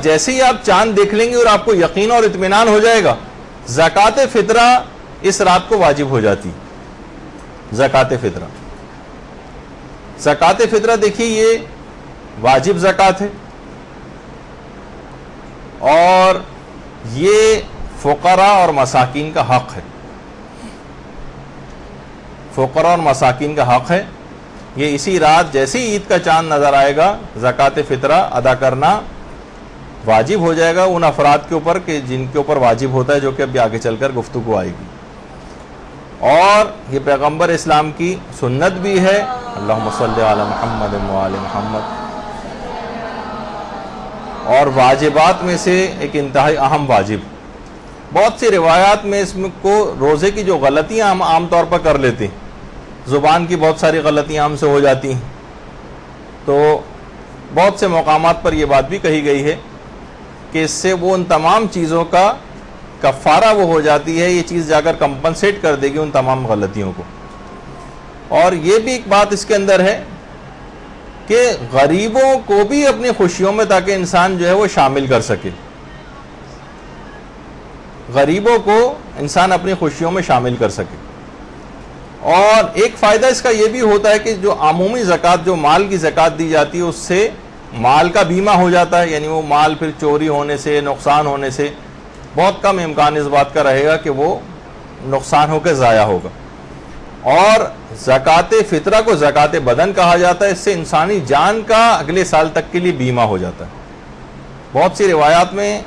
جیسے ہی آپ چاند دیکھ لیں گے اور آپ کو یقین اور اطمینان ہو جائے گا، زکوٰۃ فطرہ اس رات کو واجب ہو جاتی. زکوٰۃ فطرہ، زکوٰۃ فطرہ دیکھیے یہ واجب زکوٰۃ ہے، اور یہ فقراء اور مساکین کا حق ہے. فقراء اور مساکین کا حق ہے. یہ اسی رات جیسے ہی عید کا چاند نظر آئے گا زکوٰۃ فطرہ ادا کرنا واجب ہو جائے گا ان افراد کے اوپر کہ جن کے اوپر واجب ہوتا ہے، جو کہ ابھی آگے چل کر گفتگو آئے گی. اور یہ پیغمبر اسلام کی سنت بھی ہے. اللہم صلی علی محمد و آل محمد. اور واجبات میں سے ایک انتہائی اہم واجب. بہت سی روایات میں اس کو روزے کی جو غلطیاں ہم عام طور پر کر لیتے ہیں، زبان کی بہت ساری غلطیاں ہم سے ہو جاتی ہیں، تو بہت سے مقامات پر یہ بات بھی کہی گئی ہے کہ اس سے وہ ان تمام چیزوں کا کفارہ وہ ہو جاتی ہے، یہ چیز جا کر کمپنسیٹ کر دے گی ان تمام غلطیوں کو. اور یہ بھی ایک بات اس کے اندر ہے کہ غریبوں کو بھی اپنی خوشیوں میں تاکہ انسان جو ہے وہ شامل کر سکے. غریبوں کو انسان اپنی خوشیوں میں شامل کر سکے. اور ایک فائدہ اس کا یہ بھی ہوتا ہے کہ جو عمومی زکوٰۃ، جو مال کی زکوٰۃ دی جاتی ہے، اس سے مال کا بیمہ ہو جاتا ہے. یعنی وہ مال پھر چوری ہونے سے، نقصان ہونے سے بہت کم امکان اس بات کا رہے گا کہ وہ نقصان ہو کے ضائع ہوگا. اور زکوٰۃ فطرہ کو زکوٰۃ بدن کہا جاتا ہے. اس سے انسانی جان کا اگلے سال تک کے لیے بیمہ ہو جاتا ہے. بہت سی روایات میں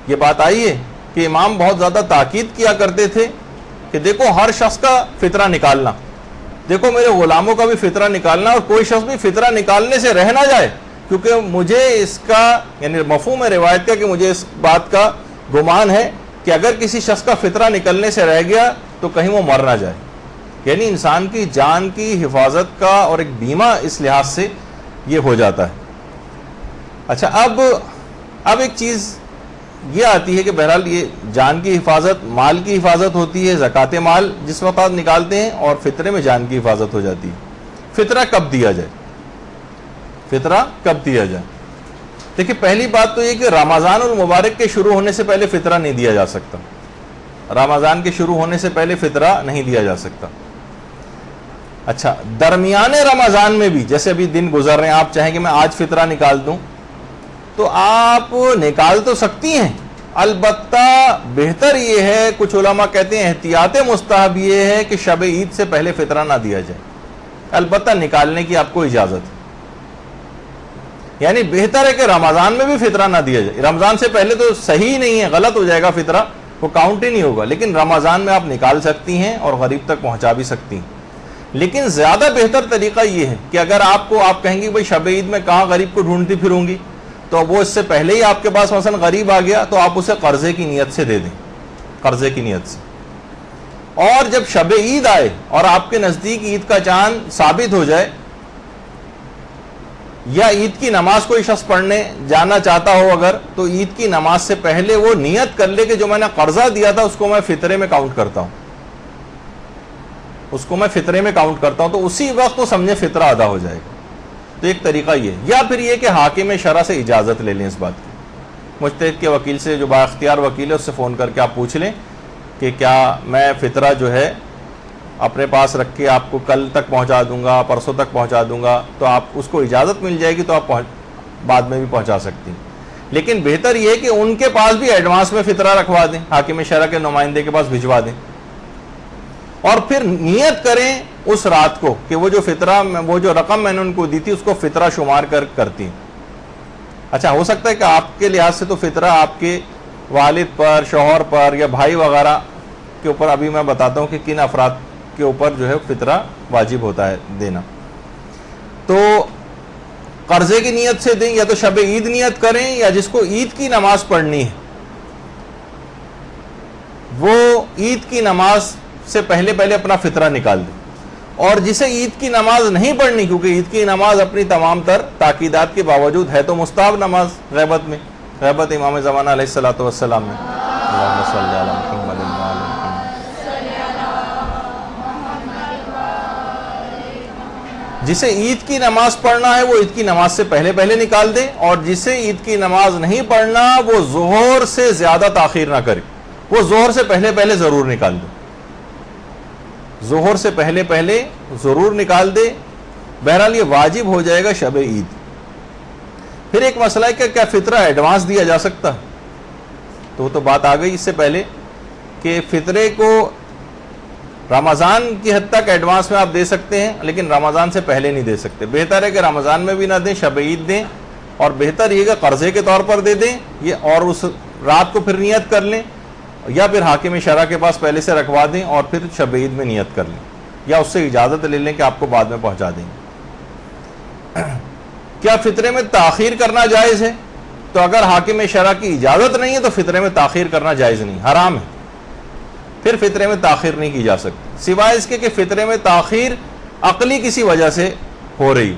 یہ بات آئی ہے کہ امام بہت زیادہ تاکید کیا کرتے تھے کہ دیکھو ہر شخص کا فطرہ نکالنا، دیکھو میرے غلاموں کا بھی فطرہ نکالنا، اور کوئی شخص بھی فطرہ نکالنے سے رہ نہ جائے، کیونکہ مجھے اس کا یعنی مفہوم ہے روایت کا کہ مجھے اس بات کا گمان ہے کہ اگر کسی شخص کا فطرہ نکلنے سے رہ گیا تو کہیں وہ مر نہ جائے. یعنی انسان کی جان کی حفاظت کا اور ایک بیمہ اس لحاظ سے یہ ہو جاتا ہے. اچھا اب ایک چیز یہ آتی ہے کہ بہرحال یہ جان کی حفاظت، مال کی حفاظت ہوتی ہے زکوٰۃ مال جس وقت آپ نکالتے ہیں، اور فطرے میں جان کی حفاظت ہو جاتی ہے. فطرہ کب دیا جائے؟ فطرہ کب دیا جائے؟ دیکھیں پہلی بات تو یہ کہ رمضان المبارک کے شروع ہونے سے پہلے فطرہ نہیں دیا جا سکتا. رمضان کے شروع ہونے سے پہلے فطرہ نہیں دیا جا سکتا. اچھا درمیان رمضان میں بھی جیسے ابھی دن گزر رہے ہیں، آپ چاہیں کہ میں آج فطرہ نکال دوں تو آپ نکال تو سکتی ہیں، البتہ بہتر یہ ہے، کچھ علماء کہتے ہیں احتیاط مستحب یہ ہے کہ شب عید سے پہلے فطرہ نہ دیا جائے، البتہ نکالنے کی آپ کو اجازت ہے. یعنی بہتر ہے کہ رمضان میں بھی فطرہ نہ دیا جائے. رمضان سے پہلے تو صحیح نہیں ہے، غلط ہو جائے گا فطرہ، وہ کاؤنٹ ہی نہیں ہوگا. لیکن رمضان میں آپ نکال سکتی ہیں اور غریب تک پہنچا بھی سکتی ہیں. لیکن زیادہ بہتر طریقہ یہ ہے کہ اگر آپ کہیں گے بھائی شب عید میں کہاں غریب کو ڈھونڈتی پھروں گی، تو وہ اس سے پہلے ہی آپ کے پاس مثلا غریب آ گیا تو آپ اسے قرضے کی نیت سے دے دیں، قرضے کی نیت سے. اور جب شب عید آئے اور آپ کے نزدیک عید کا چاند ثابت ہو جائے، یا عید کی نماز کوئی شخص پڑھنے جانا چاہتا ہو اگر، تو عید کی نماز سے پہلے وہ نیت کر لے کہ جو میں نے قرضہ دیا تھا اس کو میں فطرے میں کاؤنٹ کرتا ہوں، اس کو میں فطرے میں کاؤنٹ کرتا ہوں، تو اسی وقت وہ سمجھے فطرہ ادا ہو جائے گا. تو ایک طریقہ یہ ہے. یا پھر یہ کہ حاکم شرع سے اجازت لے لیں اس بات کی، مجتہد کے وکیل سے، جو با اختیار وکیل ہے اس سے فون کر کے آپ پوچھ لیں کہ کیا میں فطرہ جو ہے اپنے پاس رکھ کے آپ کو کل تک پہنچا دوں گا، پرسوں تک پہنچا دوں گا، تو آپ اس کو اجازت مل جائے گی تو آپ بعد میں بھی پہنچا سکتی ہیں. لیکن بہتر یہ ہے کہ ان کے پاس بھی ایڈوانس میں فطرہ رکھوا دیں، حاکم شرع کے نمائندے کے پاس بھجوا دیں، اور پھر نیت کریں اس رات کو کہ وہ جو فطرہ، وہ جو رقم میں نے ان کو دی تھی اس کو فطرہ شمار کرتی ہیں. اچھا ہو سکتا ہے کہ آپ کے لحاظ سے تو فطرہ آپ کے والد پر، شوہر پر یا بھائی وغیرہ کے اوپر، ابھی میں بتاتا ہوں کہ کن افراد کے اوپر جو ہے فطرہ واجب ہوتا ہے دینا. تو قرضے کی نیت سے دیں، یا تو شب عید نیت کریں، یا جس کو عید کی نماز پڑھنی ہے وہ عید کی نماز سے پہلے اپنا فطرہ نکال دیں. اور جسے عید کی نماز نہیں پڑھنی، کیونکہ عید کی نماز اپنی تمام تر تاکیدات کے باوجود ہے تو مستحب نماز غیبت میں، غیبت امام زمانہ علیہ الصلوۃ والسلام میں. اللہم صلی علی محمد و آل محمد. جسے عید کی نماز پڑھنا ہے وہ عید کی نماز سے پہلے پہلے نکال دے، اور جسے عید کی نماز نہیں پڑھنا وہ ظہر سے زیادہ تاخیر نہ کرے، وہ ظہر سے پہلے پہلے ضرور نکال دے، ظہر سے پہلے پہلے ضرور نکال دے۔ بہرحال یہ واجب ہو جائے گا شب عید۔ پھر ایک مسئلہ ہے کہ کیا فطرہ ایڈوانس دیا جا سکتا؟ تو وہ تو بات آ گئی اس سے پہلے کہ فطرے کو رمضان کی حد تک ایڈوانس میں آپ دے سکتے ہیں، لیکن رمضان سے پہلے نہیں دے سکتے۔ بہتر ہے کہ رمضان میں بھی نہ دیں، شب عید دیں، اور بہتر یہ کہ قرضے کے طور پر دے دیں یہ، اور اس رات کو پھر نیت کر لیں، یا پھر حاکم شرع کے پاس پہلے سے رکھوا دیں اور پھر شب عید میں نیت کر لیں، یا اس سے اجازت لے لیں کہ آپ کو بعد میں پہنچا دیں گے۔ کیا فطرے میں تاخیر کرنا جائز ہے؟ تو اگر حاکم شرع کی اجازت نہیں ہے تو فطرے میں تاخیر کرنا جائز نہیں، حرام ہے، پھر فطرے میں تاخیر نہیں کی جا سکتی، سوائے اس کے کہ فطرے میں تاخیر عقلی کسی وجہ سے ہو رہی،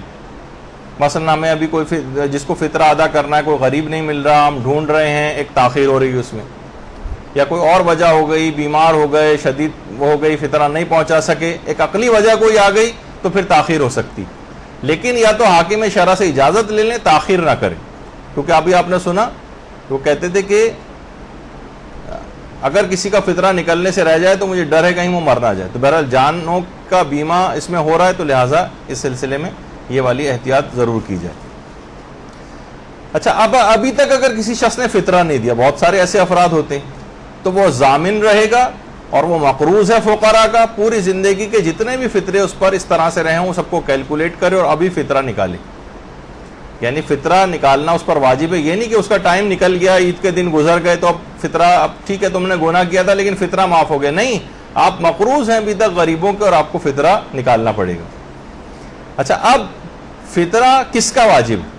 مثلا ہمیں ابھی کوئی جس کو فطرہ ادا کرنا ہے کوئی غریب نہیں مل رہا، ہم ڈھونڈ رہے ہیں، ایک تاخیر ہو رہی ہے اس میں، یا کوئی اور وجہ ہو گئی، بیمار ہو گئے، شدید ہو گئی، فطرہ نہیں پہنچا سکے، ایک عقلی وجہ کوئی آ گئی تو پھر تاخیر ہو سکتی، لیکن یا تو حاکم شرع سے اجازت لے لیں، تاخیر نہ کریں، کیونکہ ابھی آپ نے سنا وہ کہتے تھے کہ اگر کسی کا فطرہ نکلنے سے رہ جائے تو مجھے ڈر ہے کہیں وہ مر نہ جائے، تو بہرحال جانوں کا بیمہ اس میں ہو رہا ہے، تو لہٰذا اس سلسلے میں یہ والی احتیاط ضرور کی جائے۔ اچھا، اب ابھی تک اگر کسی شخص نے فطرہ نہیں دیا، بہت سارے ایسے افراد ہوتے ہیں، تو وہ ضامن رہے گا اور وہ مقروض ہے فقراء کا، پوری زندگی کے جتنے بھی فطرے اس پر اس طرح سے رہے ہوں سب کو کیلکولیٹ کرے اور ابھی فطرہ نکالے، یعنی فطرہ نکالنا اس پر واجب ہے، یہ نہیں کہ اس کا ٹائم نکل گیا، عید کے دن گزر گئے تو اب فطرہ، اب ٹھیک ہے تم نے گناہ کیا تھا لیکن فطرہ معاف ہو گیا، نہیں، آپ مقروض ہیں ابھی تک غریبوں کے اور آپ کو فطرہ نکالنا پڑے گا۔ اچھا، اب فطرہ کس کا واجب ہے؟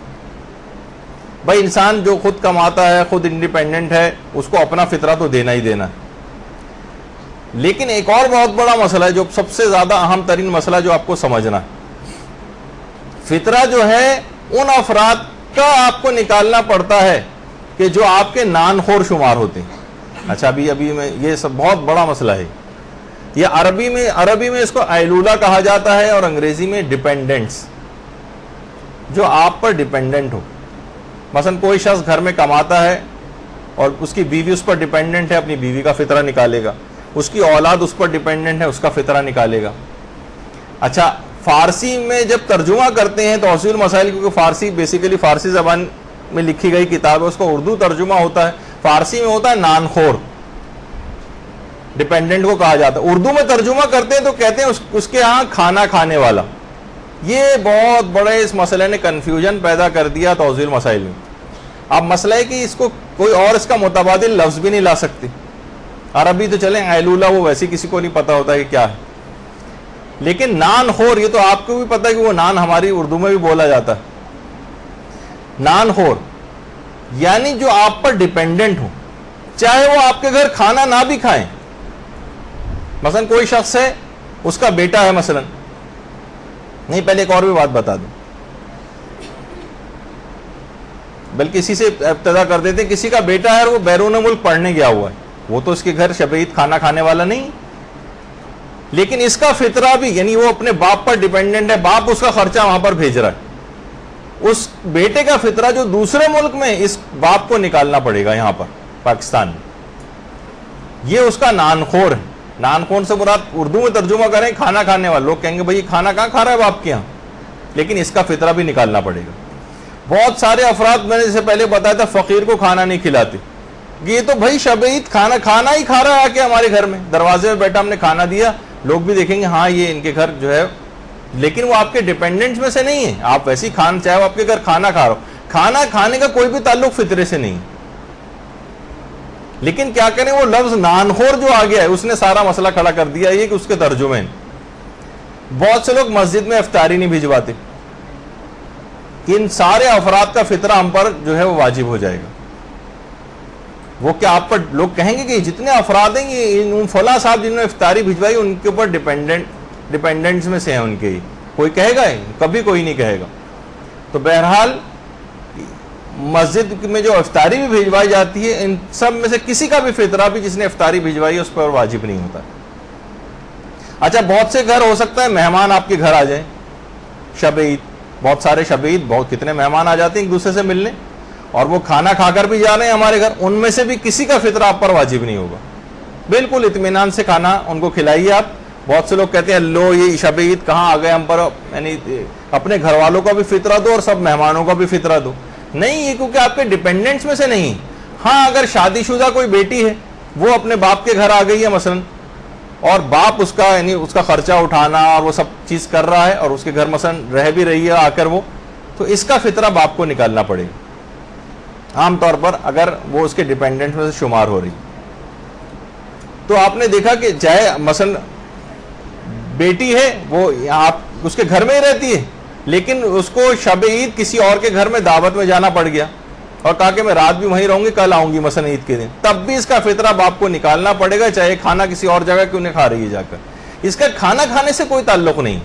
بھائی انسان جو خود کماتا ہے، خود انڈیپینڈنٹ ہے، اس کو اپنا فطرہ تو دینا ہی دینا ہے، لیکن ایک اور بہت بڑا مسئلہ ہے جو سب سے زیادہ اہم ترین مسئلہ جو آپ کو سمجھنا ہے، فطرہ جو ہے ان افراد کا آپ کو نکالنا پڑتا ہے کہ جو آپ کے نان خور شمار ہوتے ہیں۔ اچھا، ابھی میں یہ سب بہت بڑا مسئلہ ہے، یہ عربی میں اس کو ایلولہ کہا جاتا ہے، اور انگریزی میں ڈیپینڈنٹس، جو آپ پر ڈیپینڈنٹ ہو۔ مثلا کوئی شخص گھر میں کماتا ہے اور اس کی بیوی اس پر ڈیپینڈنٹ ہے، اپنی بیوی کا فطرہ نکالے گا، اس کی اولاد اس پر ڈیپینڈنٹ ہے، اس کا فطرہ نکالے گا۔ اچھا، فارسی میں جب ترجمہ کرتے ہیں تو اصول مسائل، کیونکہ فارسی بیسیکلی فارسی زبان میں لکھی گئی کتاب ہے، اس کو اردو ترجمہ ہوتا ہے، فارسی میں ہوتا ہے نان خور، ڈیپینڈنٹ کو کہا جاتا ہے، اردو میں ترجمہ کرتے ہیں تو کہتے ہیں اس کے ہاں کھانا کھانے والا۔ یہ بہت بڑے اس مسئلے نے کنفیوژن پیدا کر دیا توضیح مسائل میں۔ اب مسئلہ ہے کہ اس کو کوئی اور اس کا متبادل لفظ بھی نہیں لا سکتے، عربی تو چلیں ایلولہ وہ ویسے کسی کو نہیں پتا ہوتا کہ کیا ہے، لیکن نان خور یہ تو آپ کو بھی پتا ہے کہ وہ نان ہماری اردو میں بھی بولا جاتا ہے، نان خور یعنی جو آپ پر ڈیپینڈنٹ ہو، چاہے وہ آپ کے گھر کھانا نہ بھی کھائیں۔ مثلا کوئی شخص ہے، اس کا بیٹا ہے مثلا، نہیں پہلے ایک اور بھی بات بتا دوں، بلکہ اسی سے ابتدا کر دیتے، کسی کا بیٹا ہے اور وہ بیرون ملک پڑھنے گیا ہوا ہے، وہ تو اس کے گھر شب عید کھانا کھانے والا نہیں، لیکن اس کا فطرہ بھی، یعنی وہ اپنے باپ پر ڈیپینڈنٹ ہے، باپ اس کا خرچہ وہاں پر بھیج رہا ہے، اس بیٹے کا فطرہ جو دوسرے ملک میں اس باپ کو نکالنا پڑے گا یہاں پر پاکستان میں، یہ اس کا نان خور ہے۔ نان خور سے مراد اردو میں ترجمہ کریں کھانا کھانے والا، لوگ کہیں گے بھائی کھانا کہاں کھا رہا ہے باپ کے یہاں، لیکن اس کا فطرہ بھی نکالنا پڑے گا۔ بہت سارے افراد میں نے جیسے پہلے بتایا تھا فقیر کو کھانا نہیں کھلاتے، یہ تو بھائی شب عید کھانا ہی کھا رہا ہے آ کے ہمارے گھر میں، دروازے میں بیٹھا ہم نے کھانا دیا، لوگ بھی دیکھیں گے ہاں یہ ان کے گھر جو ہے، لیکن وہ آپ کے ڈیپینڈنٹس میں سے نہیں ہے، آپ ویسے ہی چاہے وہ آپ کے گھر کھانا کھا رہا ہو، کھانا کھانے کا کوئی بھی تعلق فطرے سے نہیں، لیکن کیا کریں وہ لفظ نان خور جو آ گیا ہے اس نے سارا مسئلہ کھڑا کر دیا، یہ کہ اس کے ترجمے بہت سے لوگ مسجد میں افطاری نہیں بھجواتے، کہ ان سارے افراد کا فطرہ ہم پر جو ہے وہ واجب ہو جائے گا۔ وہ کیا آپ پر لوگ کہیں گے کہ جتنے افراد ہیں یہ فلاں صاحب جنہوں نے افطاری بھجوائی ان کے اوپر ڈیپینڈنٹس میں سے ہیں ان کے، کوئی کہے گا؟ کبھی کوئی نہیں کہے گا۔ تو بہرحال مسجد میں جو افطاری بھی بھجوائی جاتی ہے ان سب میں سے کسی کا بھی فطرہ بھی جس نے افطاری بھجوائی ہے اس پر واجب نہیں ہوتا۔ اچھا، بہت سے گھر ہو سکتا ہے مہمان آپ کے گھر آ جائیں، شب عید, بہت سارے شب عید بہت کتنے مہمان آ جاتے ہیں ایک دوسرے سے ملنے, اور وہ کھانا کھا کر بھی جا رہے ہیں ہمارے گھر, ان میں سے بھی کسی کا فطرہ آپ پر واجب نہیں ہوگا. بالکل اطمینان سے کھانا ان کو کھلائیے آپ. بہت سے لوگ کہتے ہیں لو یہ شب عید کہاں آ گئے ہم پر, یعنی اپنے گھر والوں کا بھی فطرہ دو اور سب مہمانوں کا بھی فطرہ دو. نہیں, یہ کیونکہ آپ کے ڈیپینڈنٹس میں سے نہیں. ہاں اگر شادی شدہ کوئی بیٹی ہے, وہ اپنے باپ کے گھر آ گئی ہے مثلا, اور باپ اس کا یعنی اس کا خرچہ اٹھانا اور وہ سب چیز کر رہا ہے, اور اس کے گھر مثلا رہ بھی رہی ہے آ کر وہ, تو اس کا فطرہ باپ کو نکالنا پڑے گا عام طور پر اگر وہ اس کے ڈیپینڈنٹ میں سے شمار ہو رہی. تو آپ نے دیکھا کہ چاہے مثلا بیٹی ہے وہ آپ اس کے گھر میں ہی رہتی ہے, لیکن اس کو شب عید کسی اور کے گھر میں دعوت میں جانا پڑ گیا اور کہا کہ میں رات بھی وہیں رہوں گی, کل آؤں گی مثلا عید کے دن, تب بھی اس کا فطرہ باپ کو نکالنا پڑے گا, چاہے کھانا کسی اور جگہ کیوں نہیں کھا رہی ہے جا کر. اس کا کھانا کھانے سے کوئی تعلق نہیں.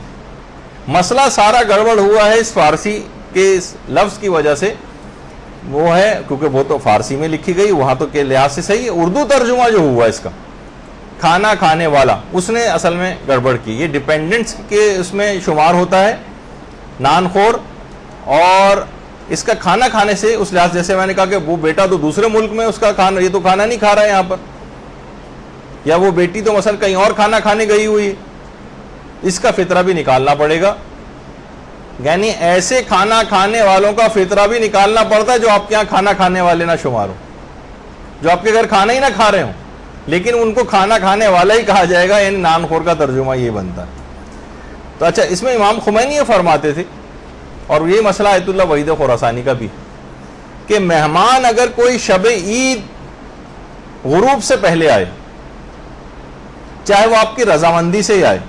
مسئلہ سارا گڑبڑ ہوا ہے اس فارسی کے اس لفظ کی وجہ سے. وہ ہے کیونکہ وہ تو فارسی میں لکھی گئی, وہاں تو کے لحاظ سے صحیح ہے, اردو ترجمہ جو ہوا اس کا کھانا کھانے والا, اس نے اصل میں گڑبڑ کی. یہ ڈیپینڈنٹس کے اس میں شمار ہوتا ہے, نان خور, اور اس کا کھانا کھانے سے اس لحاظ جیسے میں نے کہا کہ وہ بیٹا تو دوسرے ملک میں اس کا کھانا, یہ تو کھانا نہیں کھا رہا ہے یہاں پر, یا وہ بیٹی تو مثلا کہیں اور کھانا کھانے گئی ہوئی, اس کا فطرہ بھی نکالنا پڑے گا. یعنی ایسے کھانا کھانے والوں کا فطرہ بھی نکالنا پڑتا ہے جو آپ کے یہاں کھانا کھانے والے نہ شمار ہو, جو آپ کے گھر کھانا ہی نہ کھا رہے ہوں, لیکن ان کو کھانا کھانے والا ہی کہا جائے گا, یعنی نان خور کا ترجمہ یہ بنتا ہے. تو اچھا, اس میں امام خمینی یہ فرماتے تھے, اور یہ مسئلہ آیت اللہ وحید خراسانی کا بھی, کہ مہمان اگر کوئی شب عید غروب سے پہلے آئے, چاہے وہ آپ کی رضامندی سے ہی آئے,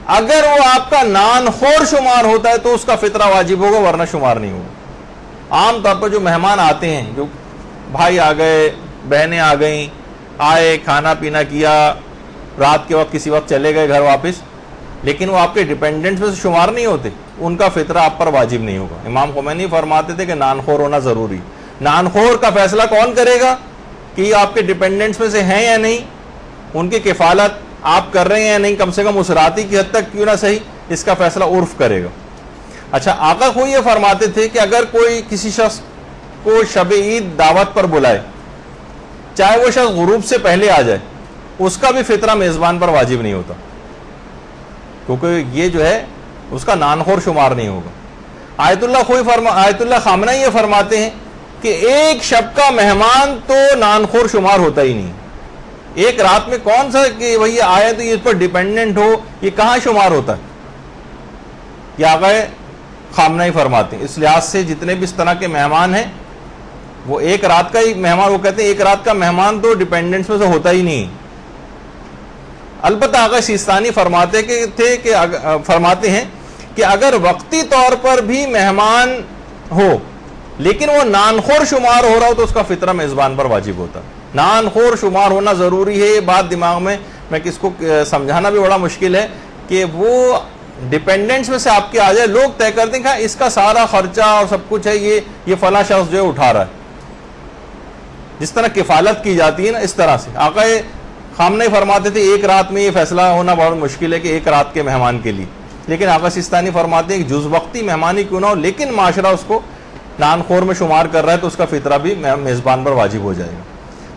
اگر وہ آپ کا نان خور شمار ہوتا ہے تو اس کا فطرہ واجب ہوگا, ورنہ شمار نہیں ہوگا. عام طور پر جو مہمان آتے ہیں, جو بھائی آ گئے, بہنیں آ گئیں, آئے, کھانا پینا کیا, رات کے وقت کسی وقت چلے گئے گھر واپس, لیکن وہ آپ کے ڈیپینڈنٹس میں سے شمار نہیں ہوتے, ان کا فطرہ آپ پر واجب نہیں ہوگا. امام خمینی فرماتے تھے کہ نان خور ہونا ضروری. نان خور کا فیصلہ کون کرے گا کہ یہ آپ کے ڈیپینڈنٹس میں سے ہیں یا نہیں, ان کی کفالت آپ کر رہے ہیں یا نہیں, کم سے کم اس راتی کی حد تک کیوں نہ صحیح, اس کا فیصلہ عرف کرے گا. اچھا, آقا خود یہ فرماتے تھے کہ اگر کوئی کسی شخص کو شب عید دعوت پر بلائے, چاہے وہ شخص غروب سے پہلے آ جائے, اس کا بھی فطرہ میزبان پر واجب نہیں ہوتا, کیونکہ یہ جو ہے اس کا نان خور شمار نہیں ہوگا. آیت اللہ خامنہ یہ فرماتے ہیں کہ ایک شب کا مہمان تو نان خور شمار ہوتا ہی نہیں. ایک رات میں کون سا کہ وہی آئے تو یہ اس پر ڈیپینڈنٹ ہو, یہ کہاں شمار ہوتا ہے, یہ آقا خامنہ ہی فرماتے ہیں. اس لحاظ سے جتنے بھی اس طرح کے مہمان ہیں وہ ایک رات کا ہی مہمان, وہ کہتے ہیں ایک رات کا مہمان تو ڈیپینڈنٹس میں سے ہوتا ہی نہیں. البتہ آقا سیستانی فرماتے ہیں کہ اگر وقتی طور پر بھی مہمان ہو لیکن وہ نان خور شمار ہو رہا ہو تو اس کا فطرہ میزبان پر واجب ہوتا. نان خور شمار ہونا ضروری ہے, یہ بات دماغ میں کس کو سمجھانا بھی بڑا مشکل ہے کہ وہ ڈیپینڈنٹس میں سے آپ کے آ جائے, لوگ طے کرتے ہیں کہ اس کا سارا خرچہ اور سب کچھ ہے یہ فلاں شخص جو ہے اٹھا رہا ہے, جس طرح کفالت کی جاتی ہے نا, اس طرح سے. آقا خامنہ فرماتے تھے ایک رات میں یہ فیصلہ ہونا بہت مشکل ہے کہ ایک رات کے مہمان کے لیے, لیکن آقا سیستانی فرماتے ہیں کہ جز وقتی مہمانی کیوں نہ ہو لیکن معاشرہ اس کو نان خور میں شمار کر رہا ہے تو اس کا فطرہ بھی میزبان پر واجب ہو جائے گا.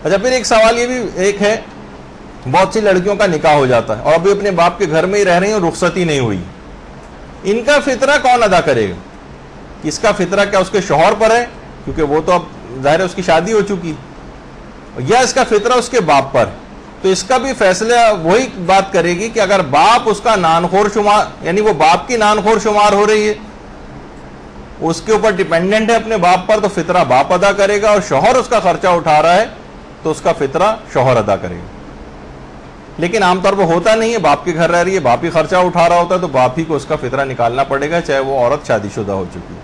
اچھا, پھر ایک سوال یہ بھی ایک ہے, بہت سی لڑکیوں کا نکاح ہو جاتا ہے اور ابھی اپنے باپ کے گھر میں ہی رہ رہی ہیں اور رخصتی نہیں ہوئی, ان کا فطرہ کون ادا کرے گا؟ اس کا فطرہ کیا اس کے شوہر پر ہے کیونکہ وہ تو اب ظاہر ہے اس کی شادی ہو چکی, یا اس کا فطرہ اس کے باپ پر؟ تو اس کا بھی فیصلہ وہی بات کرے گی کہ اگر باپ اس کا نان خور شمار, یعنی وہ باپ کی نان خور شمار ہو رہی ہے, اس کے اوپر ڈیپینڈنٹ ہے اپنے باپ پر, تو فطرہ باپ ادا کرے گا, اور شوہر اس کا خرچہ اٹھا رہا ہے تو اس کا فطرہ شوہر ادا کرے گا. لیکن عام طور پر ہوتا نہیں ہے, باپ کے گھر رہ رہی ہے, باپ ہی خرچہ اٹھا رہا ہوتا ہے, تو باپ ہی کو اس کا فطرہ نکالنا پڑے گا چاہے وہ عورت شادی شدہ ہو چکی ہے.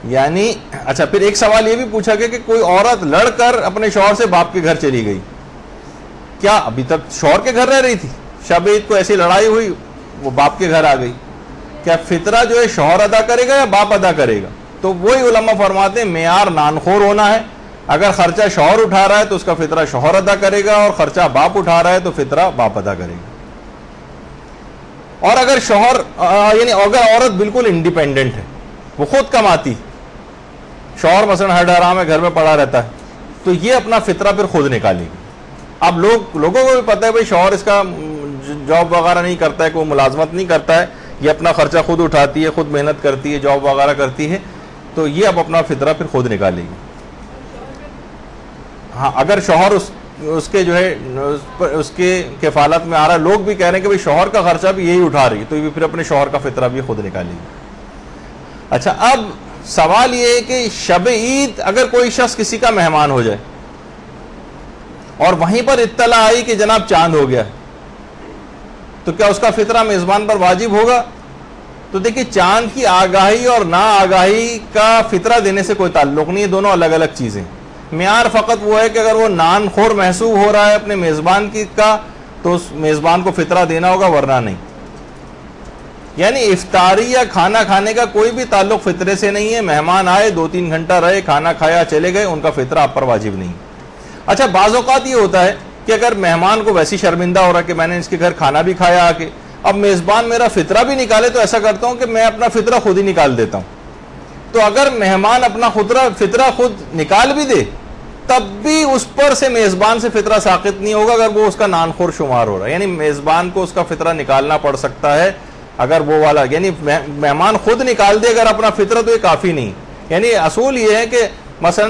یعنی اچھا, پھر ایک سوال یہ بھی پوچھا گیا کہ کوئی عورت لڑ کر اپنے شوہر سے باپ کے گھر چلی گئی, کیا ابھی تک شوہر کے گھر رہ رہی تھی, شب عید کو ایسی لڑائی ہوئی وہ باپ کے گھر آ گئی, کیا فطرہ جو ہے شوہر ادا کرے گا یا باپ ادا کرے گا؟ تو وہی علماء فرماتے ہیں معیار نان خور ہونا ہے. اگر خرچہ شوہر اٹھا رہا ہے تو اس کا فطرہ شوہر ادا کرے گا, اور خرچہ باپ اٹھا رہا ہے تو فطرہ باپ ادا کرے گا. اور اگر شوہر یعنی اگر عورت بالکل انڈیپینڈنٹ ہے، وہ خود کماتی، شوہر مثلا ہر ڈرام میں گھر میں پڑا رہتا ہے، تو یہ اپنا فطرہ پھر خود نکالے گی. اب لوگوں کو بھی پتہ ہے بھائی شوہر اس کا جاب وغیرہ نہیں کرتا ہے، کوئی ملازمت نہیں کرتا ہے، یہ اپنا خرچہ خود اٹھاتی ہے، خود محنت کرتی ہے، جاب وغیرہ کرتی ہے، تو یہ اب اپنا فطرہ پھر خود نکالے گی. ہاں اگر شوہر اس کے جو ہے اس کے کفالت میں آ رہا ہے، لوگ بھی کہہ رہے ہیں کہ بھائی شوہر کا خرچہ بھی یہی اٹھا رہی ہے، تو یہ پھر اپنے شوہر کا فطرہ بھی خود نکالے گی. اچھا اب سوال یہ ہے کہ شب عید اگر کوئی شخص کسی کا مہمان ہو جائے اور وہیں پر اطلاع آئی کہ جناب چاند ہو گیا، تو کیا اس کا فطرہ میزبان پر واجب ہوگا؟ تو دیکھیں چاند کی آگاہی اور نا آگاہی کا فطرہ دینے سے کوئی تعلق نہیں ہے، دونوں الگ الگ چیزیں. معیار فقط وہ ہے کہ اگر وہ نان خور محسوب ہو رہا ہے اپنے میزبان کا تو اس میزبان کو فطرہ دینا ہوگا، ورنہ نہیں. یعنی افطاری یا کھانا کھانے کا کوئی بھی تعلق فطرے سے نہیں ہے. مہمان آئے 2-3 گھنٹہ رہے، کھانا کھایا چلے گئے، ان کا فطرہ آپ پر واجب نہیں. اچھا بعض اوقات یہ ہوتا ہے کہ اگر مہمان کو ویسی شرمندہ ہو رہا ہے کہ میں نے اس کے گھر کھانا بھی کھایا آ کے، اب میزبان میرا فطرہ بھی نکالے، تو ایسا کرتا ہوں کہ میں اپنا فطرہ خود ہی نکال دیتا ہوں. تو اگر مہمان اپنا فطرہ خود نکال بھی دے تب بھی اس پر سے میزبان سے فطرہ ساقط نہیں ہوگا اگر وہ اس کا نان خور شمار ہو رہا ہے. یعنی میزبان کو اس کا فطرہ نکالنا پڑ سکتا ہے اگر وہ والا، یعنی مہمان خود نکال دے اگر اپنا فطرہ تو یہ کافی نہیں. یعنی اصول یہ ہے کہ مثلا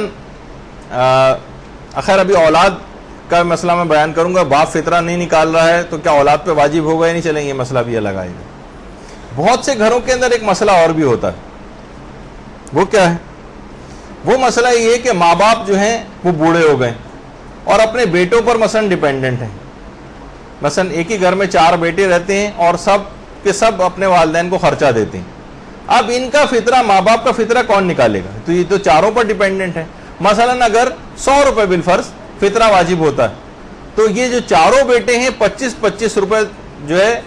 خیر ابھی اولاد کا مسئلہ میں بیان کروں گا، باپ فطرہ نہیں نکال رہا ہے تو کیا اولاد پہ واجب ہوگا یا نہیں، چلیں یہ مسئلہ بھی الگ آئے گا. بہت سے گھروں کے اندر ایک مسئلہ اور بھی ہوتا ہے، وہ کیا ہے؟ وہ مسئلہ یہ ہے کہ ماں باپ جو ہیں وہ بوڑھے ہو گئے اور اپنے بیٹوں پر مثلا ڈیپینڈنٹ ہیں. مثلا ایک ہی گھر میں 4 بیٹے رہتے ہیں اور سب کے سب اپنے والدین کو خرچہ دیتے ہیں. اب ان کا فطرہ، ماں باپ کا فطرہ کون نکالے گا؟ تو یہ تو چاروں پر ڈیپینڈنٹ ہے. مثلا اگر 100 روپے بالفرض فطرہ واجب ہوتا ہے تو یہ جو چاروں بیٹے ہیں 25-25 روپے جو ہے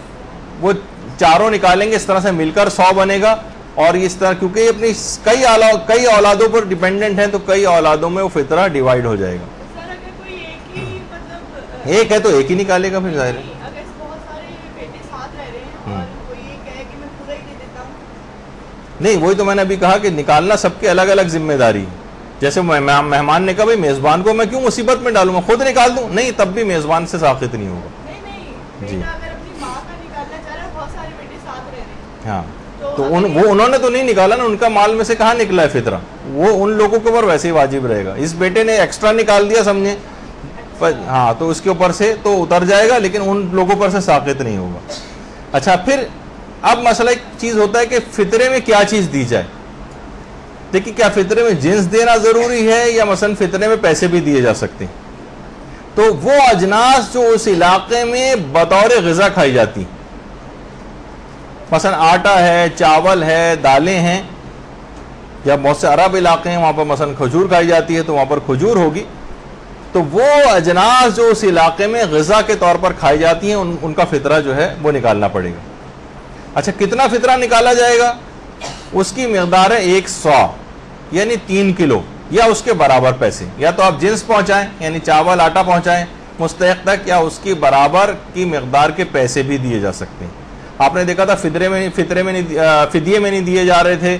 وہ چاروں نکالیں گے، اس طرح سے مل کر 100 بنے گا. اور اس طرح کیونکہ یہ اپنی کئی اولادوں پر ڈیپینڈنٹ ہیں تو کئی اولادوں میں وہ فطرہ ڈیوائیڈ ہو جائے گا. ایک ہے تو ایک ہی نکالے گا پھر ظاہر ہے. نہیں وہی تو میں نے ابھی کہا کہ نکالنا سب کے الگ الگ ذمہ داری ہے. جیسے مہمان نے کہا بھائی میزبان کو میں کیوں مصیبت میں ڈالوں، میں خود نکال دوں، نہیں تب بھی میزبان سے ساقط نہیں ہوگا. جی ہاں تو وہ انہوں نے تو نہیں نکالا نا، ان کا مال میں سے کہاں نکلا ہے فطرہ، وہ ان لوگوں کے اوپر ویسے ہی واجب رہے گا. اس بیٹے نے ایکسٹرا نکال دیا سمجھے، ہاں تو اس کے اوپر سے تو اتر جائے گا لیکن ان لوگوں پر سے ساقط نہیں ہوگا. اچھا پھر اب مسئلہ ایک چیز ہوتا ہے کہ فطرے میں کیا چیز دی جائے. دیکھیے کیا فطرے میں جنس دینا ضروری ہے یا مثلا فطرے میں پیسے بھی دیے جا سکتے ہیں. تو وہ اجناس جو اس علاقے میں بطور غذا کھائی جاتی، مثلا آٹا ہے، چاول ہے، دالیں ہیں، یا بہت سے عرب علاقے ہیں وہاں پر مثلا کھجور کھائی جاتی ہے تو وہاں پر کھجور ہوگی. تو وہ اجناس جو اس علاقے میں غذا کے طور پر کھائی جاتی ہیں ان کا فطرہ جو ہے وہ نکالنا پڑے گا. اچھا کتنا فطرہ نکالا جائے گا؟ اس کی مقدار ہے 1 سا یعنی 3 کلو یا اس کے برابر پیسے. یا تو آپ جنس پہنچائیں یعنی چاول آٹا پہنچائیں مستحق تک، یا اس کی برابر کی مقدار کے پیسے بھی دیے جا سکتے ہیں. آپ نے دیکھا تھا فدیے میں نہیں دیے جا رہے تھے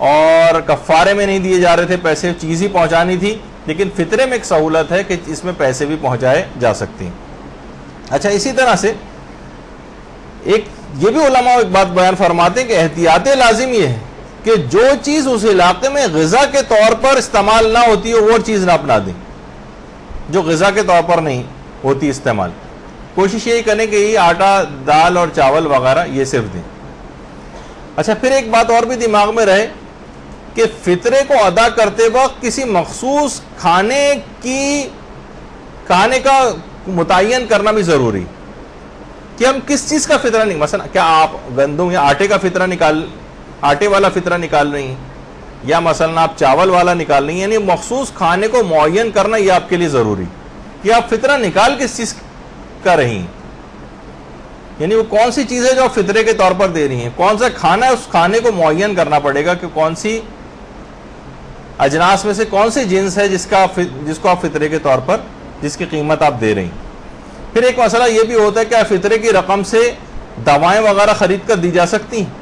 اور کفارے میں نہیں دیے جا رہے تھے، پیسے چیز ہی پہنچانی تھی، لیکن فطرے میں ایک سہولت ہے کہ اس میں پیسے بھی پہنچائے جا سکتے ہیں. اچھا اسی طرح سے ایک یہ بھی علماء ایک بات بیان فرماتے ہیں کہ احتیاط لازم یہ ہے کہ جو چیز اس علاقے میں غذا کے طور پر استعمال نہ ہوتی ہو وہ چیز نہ اپنا دیں، جو غذا کے طور پر نہیں ہوتی استعمال. کوشش یہی کریں کہ یہ آٹا، دال اور چاول وغیرہ یہ صرف دیں. اچھا پھر ایک بات اور بھی دماغ میں رہے کہ فطرے کو ادا کرتے وقت کسی مخصوص کھانے کا متعین کرنا بھی ضروری کہ ہم کس چیز کا فطرہ نہیں، مثلا کیا آپ گندم یا آٹے والا فطرہ نکال رہی ہیں یا مثلا آپ چاول والا نکال رہی ہیں. یعنی مخصوص کھانے کو معین کرنا یہ آپ کے لیے ضروری کہ آپ فطرہ نکال کس چیز کا رہی ہیں، یعنی وہ کون سی چیز ہے جو آپ فطرے کے طور پر دے رہی ہیں، کون سا کھانا ہے، اس کھانے کو معین کرنا پڑے گا کہ کون سی اجناس میں سے کون سی جنس ہے جس کو آپ فطرے کے طور پر جس کی قیمت آپ دے رہی ہیں. پھر ایک مسئلہ یہ بھی ہوتا ہے کہ فطرے کی رقم سے دوائیں وغیرہ خرید کر دی جا سکتی ہیں.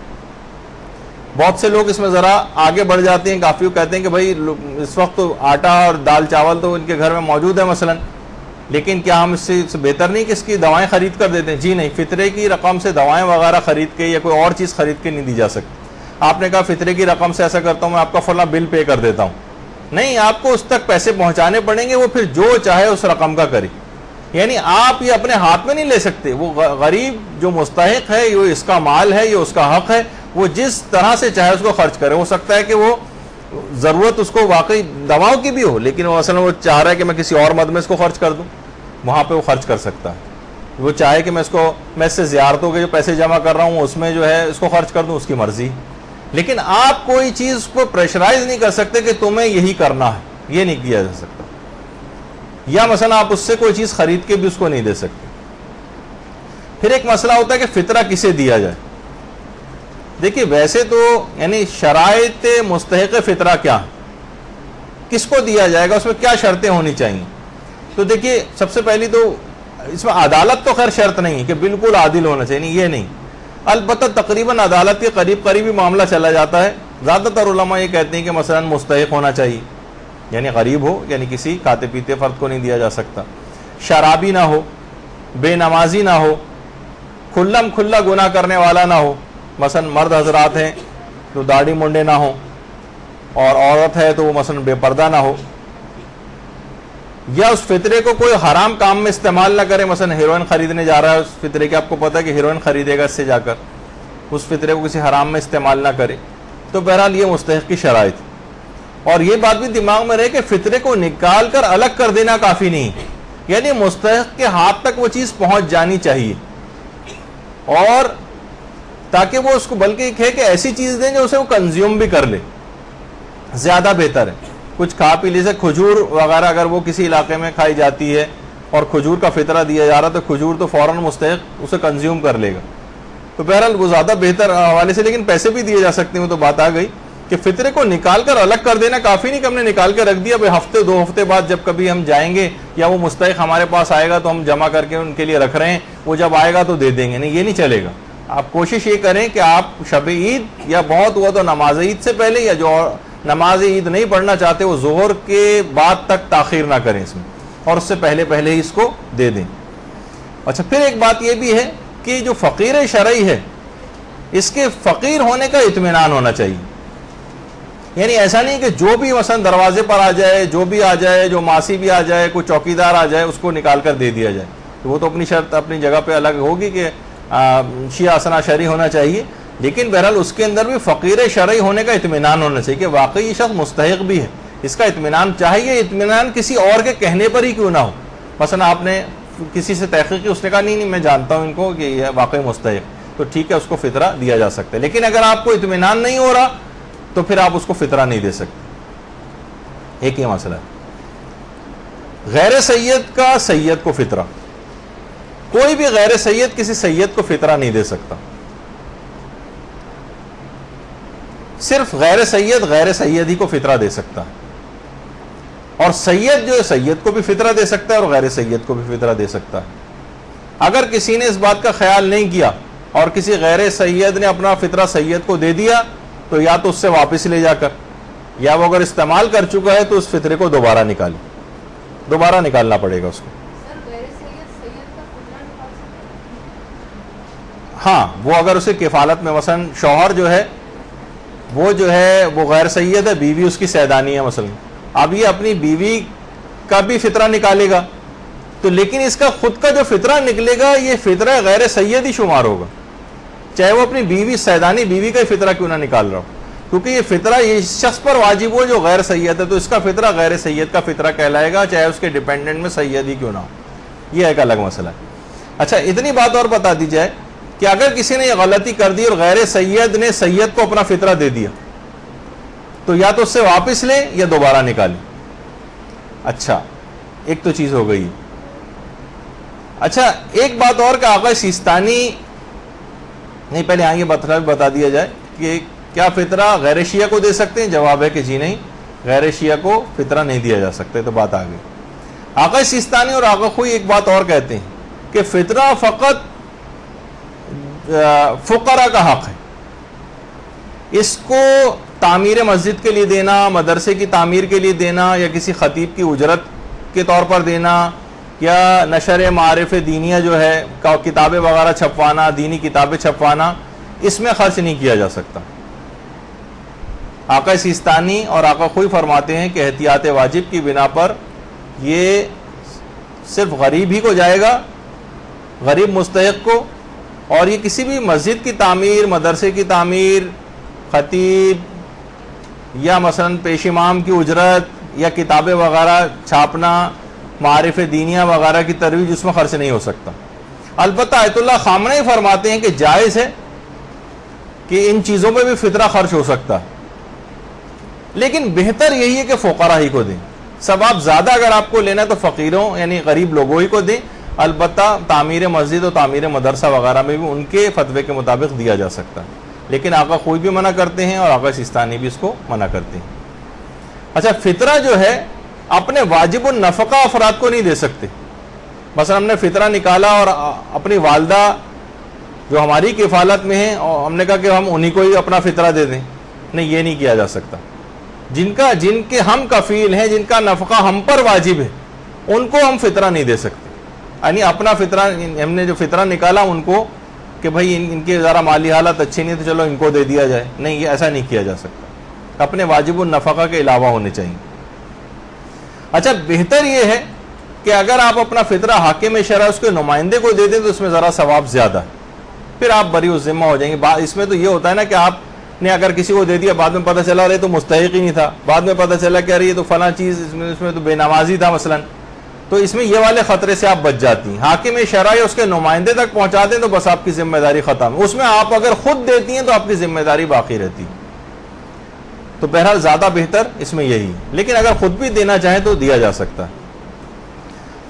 بہت سے لوگ اس میں ذرا آگے بڑھ جاتے ہیں کافی، وہ کہتے ہیں کہ بھائی اس وقت تو آٹا اور دال چاول تو ان کے گھر میں موجود ہے مثلا، لیکن کیا ہم اس سے بہتر نہیں کہ اس کی دوائیں خرید کر دیتے ہیں؟ جی نہیں، فطرے کی رقم سے دوائیں وغیرہ خرید کے یا کوئی اور چیز خرید کے نہیں دی جا سکتی. آپ نے کہا فطرے کی رقم سے ایسا کرتا ہوں میں آپ کا فلاں بل پے کر دیتا ہوں، نہیں، آپ کو اس تک پیسے پہنچانے پڑیں گے، وہ پھر جو چاہے اس رقم کا کرے. یعنی آپ یہ اپنے ہاتھ میں نہیں لے سکتے. وہ غریب جو مستحق ہے، یہ اس کا مال ہے، یہ اس کا حق ہے، وہ جس طرح سے چاہے اس کو خرچ کرے. ہو سکتا ہے کہ وہ ضرورت اس کو واقعی دواؤں کی بھی ہو، لیکن وہ اصل میں وہ چاہ رہا ہے کہ میں کسی اور مد میں اس کو خرچ کر دوں، وہاں پہ وہ خرچ کر سکتا ہے. وہ چاہے کہ میں اس سے زیارتوں کے جو پیسے جمع کر رہا ہوں اس میں جو ہے اس کو خرچ کر دوں، اس کی مرضی. لیکن آپ کوئی چیز کو پریشرائز نہیں کر سکتے کہ تمہیں یہی کرنا ہے، یہ نہیں کیا جا سکتا. یا مثلا آپ اس سے کوئی چیز خرید کے بھی اس کو نہیں دے سکتے. پھر ایک مسئلہ ہوتا ہے کہ فطرہ کسے دیا جائے. دیکھیے ویسے تو یعنی شرائط مستحق فطرہ کیا، کس کو دیا جائے گا، اس میں کیا شرطیں ہونی چاہیے. تو دیکھیے سب سے پہلی تو اس میں عدالت تو خیر شرط نہیں کہ بالکل عادل ہونا چاہیے، یہ نہیں. البتہ تقریباً عدالت کے قریبی معاملہ چلا جاتا ہے. زیادہ تر علماء یہ کہتے ہیں کہ مثلا مستحق ہونا چاہیے، یعنی غریب ہو، یعنی کسی کھاتے پیتے فرد کو نہیں دیا جا سکتا، شرابی نہ ہو، بے نمازی نہ ہو، کھلم کھلا گناہ کرنے والا نہ ہو. مثلا مرد حضرات ہیں تو داڑھی منڈے نہ ہوں، اور عورت ہے تو وہ مثلا بے پردہ نہ ہو. یا اس فطرے کو کوئی حرام کام میں استعمال نہ کرے. مثلا ہیروئن خریدنے جا رہا ہے اس فطرے کے، آپ کو پتا ہے کہ ہیروئن خریدے گا اس سے جا کر، اس فطرے کو کسی حرام میں استعمال نہ کرے. تو بہرحال یہ مستحق کی شرائط. اور یہ بات بھی دماغ میں رہے کہ فطرے کو نکال کر الگ کر دینا کافی نہیں، یعنی مستحق کے ہاتھ تک وہ چیز پہنچ جانی چاہیے، اور تاکہ وہ اس کو بلکہ ہے کہ ایسی چیز دیں جو اسے وہ کنزیوم بھی کر لے، زیادہ بہتر ہے. کچھ کھا پی لے سے کھجور وغیرہ اگر وہ کسی علاقے میں کھائی جاتی ہے اور کھجور کا فطرہ دیا جا رہا تو کھجور تو فوراً مستحق اسے کنزیوم کر لے گا. تو بہرحال وہ زیادہ بہتر حوالے سے، لیکن پیسے بھی دیے جا سکتے ہیں. وہ تو بات آ گئی کہ فطرے کو نکال کر الگ کر دینا کافی نہیں کہ ہم نے نکال کے رکھ دیا، بھائی ہفتے 2 ہفتے بعد جب کبھی ہم جائیں گے یا وہ مستحق ہمارے پاس آئے گا تو ہم جمع کر کے ان کے لیے رکھ رہے ہیں، وہ جب آئے گا تو دے دیں گے. نہیں، یہ نہیں چلے گا. آپ کوشش یہ کریں کہ آپ شب عید یا بہت ہوا تو نماز عید سے پہلے، یا جو نماز عید نہیں پڑھنا چاہتے وہ ظہر کے بعد تک تاخیر نہ کریں اس میں، اور اس سے پہلے ہی اس کو دے دیں. اچھا، پھر ایک بات یہ بھی ہے کہ جو فقیر شرعی ہے اس کے فقیر ہونے کا اطمینان ہونا چاہیے. یعنی ایسا نہیں کہ جو بھی مثلا دروازے پر آ جائے، جو بھی آ جائے، جو ماسی بھی آ جائے، کوئی چوکیدار آ جائے، اس کو نکال کر دے دیا جائے. تو وہ تو اپنی شرط اپنی جگہ پہ الگ ہوگی کہ شیعہ اسنا شرعی ہونا چاہیے، لیکن بہرحال اس کے اندر بھی فقیر شرعی ہونے کا اطمینان ہونا چاہیے کہ واقعی یہ شخص مستحق بھی ہے. اس کا اطمینان چاہیے، اطمینان کسی اور کے کہنے پر ہی کیوں نہ ہو. مثلا آپ نے کسی سے تحقیق کی، اس نے کہا نہیں میں جانتا ہوں ان کو کہ یہ واقعی مستحق، تو ٹھیک ہے اس کو فطرہ دیا جا سکتا ہے. لیکن اگر آپ کو اطمینان نہیں ہو رہا تو پھر آپ اس کو فطرہ نہیں دے سکتے. ایک یہ مسئلہ ہے. غیر سید کا سید کو فطرہ، کوئی بھی غیر سید کسی سید کو فطرہ نہیں دے سکتا. صرف غیر سید ہی کو فطرہ دے سکتا ہے. اور سید جو ہے سید کو بھی فطرہ دے سکتا ہے اور غیر سید کو بھی فطرہ دے سکتا ہے. اگر کسی نے اس بات کا خیال نہیں کیا اور کسی غیر سید نے اپنا فطرہ سید کو دے دیا تو یا تو اس سے واپس لے جا کر، یا وہ اگر استعمال کر چکا ہے تو اس فطرے کو دوبارہ نکالنا پڑے گا اس کو. ہاں، وہ اگر اسے کفالت میں، مثلا شوہر جو ہے وہ غیر سید ہے، بیوی اس کی سیدانی ہے مثلا، اب یہ اپنی بیوی کا بھی فطرہ نکالے گا تو لیکن اس کا خود کا جو فطرہ نکلے گا یہ فطرہ غیر سید ہی شمار ہوگا، چاہے وہ اپنی بیوی سیدانی بیوی کا ہی فطرہ کیوں نہ نکال رہا ہو، کیونکہ یہ فطرہ یہ شخص پر واجب ہو جو غیر سید ہے، تو اس کا فطرہ غیر سید کا فطرہ کہلائے گا، چاہے اس کے ڈیپینڈنٹ میں سید ہی کیوں نہ ہو. یہ ایک الگ مسئلہ ہے. اچھا، اتنی بات اور بتا دی جائے کہ اگر کسی نے یہ غلطی کر دی اور غیر سید نے سید کو اپنا فطرہ دے دیا تو یا تو اس سے واپس لے یا دوبارہ نکالے. اچھا، ایک تو چیز ہو گئی. اچھا، ایک بات اور کہ آقا سیستانی نہیں، پہلے آئیں گے بتا دیا جائے کہ کیا فطرہ غیر شیعہ کو دے سکتے ہیں؟ جواب ہے کہ جی نہیں، غیر شیعہ کو فطرہ نہیں دیا جا سکتے. تو بات آ گئی. آقا سیستانی اور آقا خوئی ایک بات اور کہتے ہیں کہ فطرہ فقط فقراء کا حق ہے، اس کو تعمیر مسجد کے لیے دینا، مدرسے کی تعمیر کے لیے دینا، یا کسی خطیب کی اجرت کے طور پر دینا، یا نشر معارف دینیہ جو ہے کتابیں وغیرہ چھپوانا، دینی کتابیں چھپوانا، اس میں خرچ نہیں کیا جا سکتا۔ آقا سیستانی اور آقا خوئی فرماتے ہیں کہ احتیاط واجب کی بنا پر یہ صرف غریب ہی کو جائے گا، غریب مستحق کو، اور یہ کسی بھی مسجد کی تعمیر، مدرسے کی تعمیر، خطیب یا مثلا پیش امام کی اجرت یا کتابیں وغیرہ چھاپنا، معارف دینیہ وغیرہ کی ترویج، اس میں خرچ نہیں ہو سکتا۔ البتہ آیت اللہ خامنہ ہی فرماتے ہیں کہ جائز ہے کہ ان چیزوں پہ بھی فطرہ خرچ ہو سکتا ہے، لیکن بہتر یہی ہے کہ فقراء ہی کو دیں۔ ثواب زیادہ اگر آپ کو لینا ہے تو فقیروں یعنی غریب لوگوں ہی کو دیں۔ البتہ تعمیر مسجد اور تعمیر مدرسہ وغیرہ میں بھی ان کے فتوے کے مطابق دیا جا سکتا ہے، لیکن آقا خوئی بھی منع کرتے ہیں اور آقا سیستانی بھی اس کو منع کرتے ہیں۔ اچھا، فطرہ جو ہے اپنے واجب النفقہ افراد کو نہیں دے سکتے۔ مثلا ہم نے فطرہ نکالا اور اپنی والدہ جو ہماری کفالت میں ہیں، اور ہم نے کہا کہ ہم انہی کو ہی اپنا فطرہ دے دیں، نہیں، یہ نہیں کیا جا سکتا۔ جن کے ہم کفیل ہیں، جن کا نفقہ ہم پر واجب ہے، ان کو ہم فطرہ نہیں دے سکتے۔ یعنی اپنا فطرہ، ہم نے جو فطرہ نکالا ان کو کہ بھائی ان کے ذرا مالی حالت اچھی نہیں تو چلو ان کو دے دیا جائے، نہیں، یہ ایسا نہیں کیا جا سکتا۔ اپنے واجب النفقہ کے علاوہ ہونے چاہیے۔ اچھا، بہتر یہ ہے کہ اگر آپ اپنا فطرہ حاکم شرع اس کے نمائندے کو دے دیں تو اس میں ذرا ثواب زیادہ ہے، پھر آپ بری الذمہ ہو جائیں گے۔ اس میں تو یہ ہوتا ہے نا کہ آپ نے اگر کسی کو دے دیا، بعد میں پتہ چلا رہے تو مستحق ہی نہیں تھا، بعد میں پتہ چلا کہ یہ تو فلاں چیز اس میں تو بے نمازی تھا مثلا، تو اس میں یہ والے خطرے سے آپ بچ جاتی ہیں۔ حاکم شرع اس کے نمائندے تک پہنچا دیں تو بس آپ کی ذمہ داری ختم ہے، اس میں آپ اگر خود دیتی ہیں تو آپ کی ذمہ داری باقی رہتی ہے۔ تو بہرحال زیادہ بہتر اس میں یہی ہے، لیکن اگر خود بھی دینا چاہیں تو دیا جا سکتا ہے۔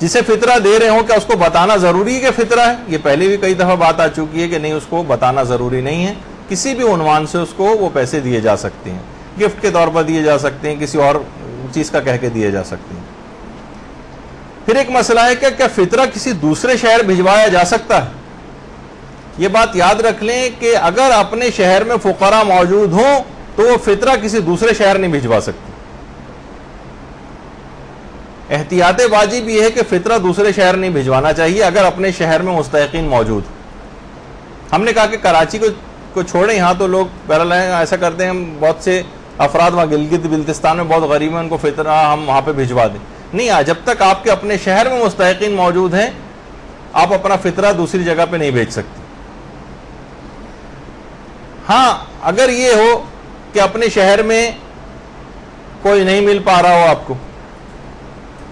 جسے فطرہ دے رہے ہوں کیا اس کو بتانا ضروری ہے کہ فطرہ ہے؟ یہ پہلے بھی کئی دفعہ بات آ چکی ہے کہ نہیں، اس کو بتانا ضروری نہیں ہے، کسی بھی عنوان سے اس کو وہ پیسے دیے جا سکتے ہیں، گفٹ کے طور پر دیے جا سکتے ہیں، کسی اور چیز کا کہہ کے دیے جا سکتے ہیں۔ پھر ایک مسئلہ ہے کہ کیا فطرہ کسی دوسرے شہر بھجوایا جا سکتا ہے؟ یہ بات یاد رکھ لیں کہ اگر اپنے شہر میں فقراء موجود ہوں تو وہ فطرہ کسی دوسرے شہر نہیں بھجوا سکتے۔ احتیاط واجب یہ ہے کہ فطرہ دوسرے شہر نہیں بھجوانا چاہیے اگر اپنے شہر میں مستحقین موجود۔ ہم نے کہا کہ کراچی کو چھوڑیں، یہاں تو لوگ بہرحال ایسا کرتے ہیں، بہت سے افراد وہاں گلگت بلتستان میں بہت غریب ہیں، ان کو فطرہ ہم وہاں پہ بھجوا دیں، نہیں، جب تک آپ کے اپنے شہر میں مستحقین موجود ہیں آپ اپنا فطرہ دوسری جگہ پہ نہیں بھیج سکتے۔ ہاں، اگر یہ ہو کہ اپنے شہر میں کوئی نہیں مل پا رہا ہو آپ کو،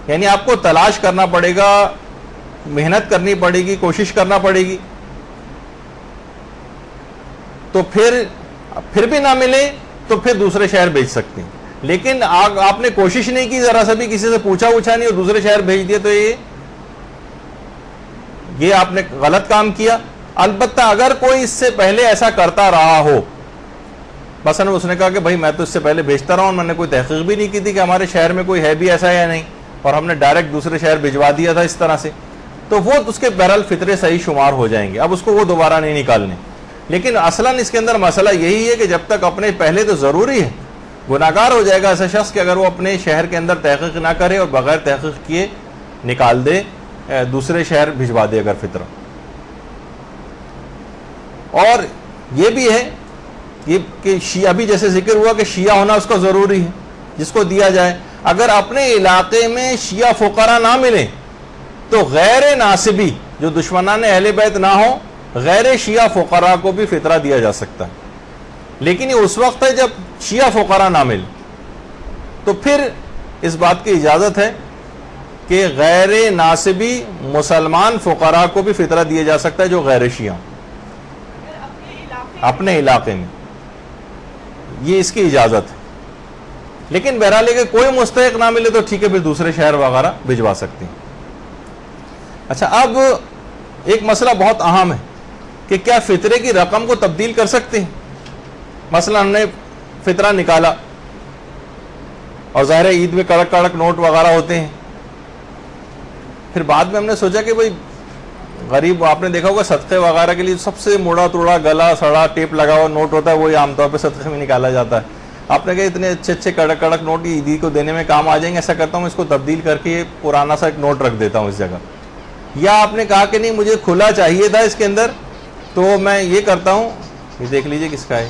یعنی آپ کو تلاش کرنا پڑے گا، محنت کرنی پڑے گی، کوشش کرنا پڑے گی، تو پھر بھی نہ ملے تو پھر دوسرے شہر بھیج سکتے ہیں۔ لیکن آپ نے کوشش نہیں کی، ذرا سا بھی کسی سے پوچھا نہیں اور دوسرے شہر بھیج دیا، تو یہ آپ نے غلط کام کیا۔ البتہ اگر کوئی اس سے پہلے ایسا کرتا رہا ہو، مثلا اس نے کہا کہ بھائی میں تو اس سے پہلے بھیجتا رہا ہوں، میں نے کوئی تحقیق بھی نہیں کی تھی کہ ہمارے شہر میں کوئی ہے بھی ایسا یا نہیں، اور ہم نے ڈائریکٹ دوسرے شہر بھجوا دیا تھا اس طرح سے، تو وہ اس کے بہرحال فطرے صحیح شمار ہو جائیں گے، اب اس کو وہ دوبارہ نہیں نکالنے۔ لیکن اصلاً اس کے اندر مسئلہ یہی ہے کہ جب تک اپنے پہلے تو ضروری ہے، گناہگار ہو جائے گا ایسا شخص کہ اگر وہ اپنے شہر کے اندر تحقیق نہ کرے اور بغیر تحقیق کیے نکال دے، دوسرے شہر بھجوا دے اگر فطرہ۔ اور یہ بھی ہے کہ شیعہ بھی جیسے ذکر ہوا کہ شیعہ ہونا اس کو ضروری ہے جس کو دیا جائے، اگر اپنے علاقے میں شیعہ فقراء نہ ملیں تو غیر ناسبی جو دشمنان اہل بیت نہ ہوں، غیر شیعہ فقراء کو بھی فطرہ دیا جا سکتا ہے، لیکن یہ اس وقت ہے جب شیعہ فقراء نہ مل، تو پھر اس بات کی اجازت ہے کہ غیر ناسبی مسلمان فقراء کو بھی فطرہ دیا جا سکتا ہے جو غیر شیعہ اپنے علاقے میں، یہ اس کی اجازت ہے۔ لیکن بہرحال کہ کوئی مستحق نہ ملے تو ٹھیک ہے، پھر دوسرے شہر وغیرہ بھجوا سکتے ہیں۔ اچھا، اب ایک مسئلہ بہت اہم ہے کہ کیا فطرے کی رقم کو تبدیل کر سکتے ہیں؟ مثلا ہم نے فطرہ نکالا اور ظاہر عید میں کڑک کڑک نوٹ وغیرہ ہوتے ہیں، پھر بعد میں ہم نے سوچا کہ بھئی غریب آپ نے دیکھا ہوگا صدقے وغیرہ کے لیے سب سے موڑا توڑا گلا سڑا ٹیپ لگا ہوا نوٹ ہوتا ہے، وہی عام طور پہ صدقے میں نکالا جاتا ہے. آپ نے کہا اتنے اچھے اچھے کڑک کڑک نوٹ عیدی کو دینے میں کام آ جائیں گے، ایسا کرتا ہوں اس کو تبدیل کر کے پرانا سا ایک نوٹ رکھ دیتا ہوں اس جگہ. یا آپ نے کہا کہ نہیں مجھے کھلا چاہیے تھا اس کے اندر، تو میں یہ کرتا ہوں، یہ دیکھ لیجئے کس کا ہے،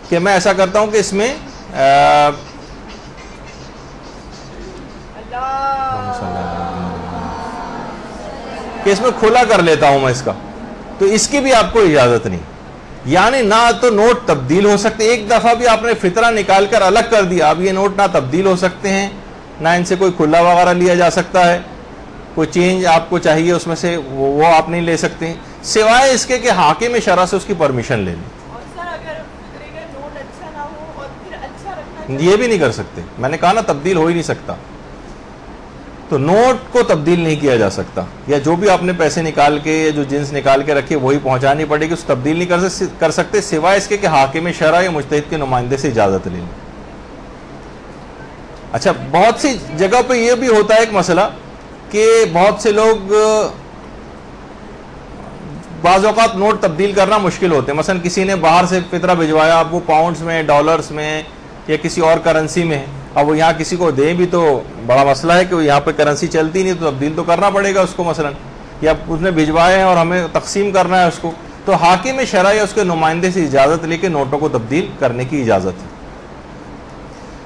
کہ میں ایسا کرتا ہوں کہ اس میں کھلا کر لیتا ہوں میں اس کا، تو اس کی بھی آپ کو اجازت نہیں. یعنی نہ تو نوٹ تبدیل ہو سکتے، ایک دفعہ بھی آپ نے فطرہ نکال کر الگ کر دیا، اب یہ نوٹ نہ تبدیل ہو سکتے ہیں، نہ ان سے کوئی کھلا وغیرہ لیا جا سکتا ہے، کوئی چینج آپ کو چاہیے اس میں سے وہ آپ نہیں لے سکتے، سوائے اس کے کہ حاکم شرع سے اس کی پرمیشن لے لیں. یہ بھی نہیں کر سکتے، میں نے کہا نا تبدیل ہو ہی نہیں سکتا. تو نوٹ کو تبدیل نہیں کیا جا سکتا، یا جو بھی آپ نے پیسے نکال کے جو جنس نکال کے رکھے وہی پہنچانی پڑے گی، اس کو تبدیل نہیں کر سکتے سوائے اس کے کہ حاکم شرع یا مجتہد کے نمائندے سے اجازت لے لیں. اچھا، بہت سی جگہ پہ یہ بھی ہوتا ہے ایک مسئلہ کہ بہت سے لوگ بعض اوقات نوٹ تبدیل کرنا مشکل ہوتے ہیں. مثلا کسی نے باہر سے فطرہ بھجوایا، اب وہ پاؤنڈز میں، ڈالرز میں یا کسی اور کرنسی میں، اب وہ یہاں کسی کو دیں بھی تو بڑا مسئلہ ہے کہ وہ یہاں پہ کرنسی چلتی نہیں، تو تبدیل تو کرنا پڑے گا اس کو مثلا، یا اس نے بھجوائے ہیں اور ہمیں تقسیم کرنا ہے اس کو، تو حاکم شرع یا اس کے نمائندے سے اجازت لے کے نوٹوں کو تبدیل کرنے کی اجازت ہے.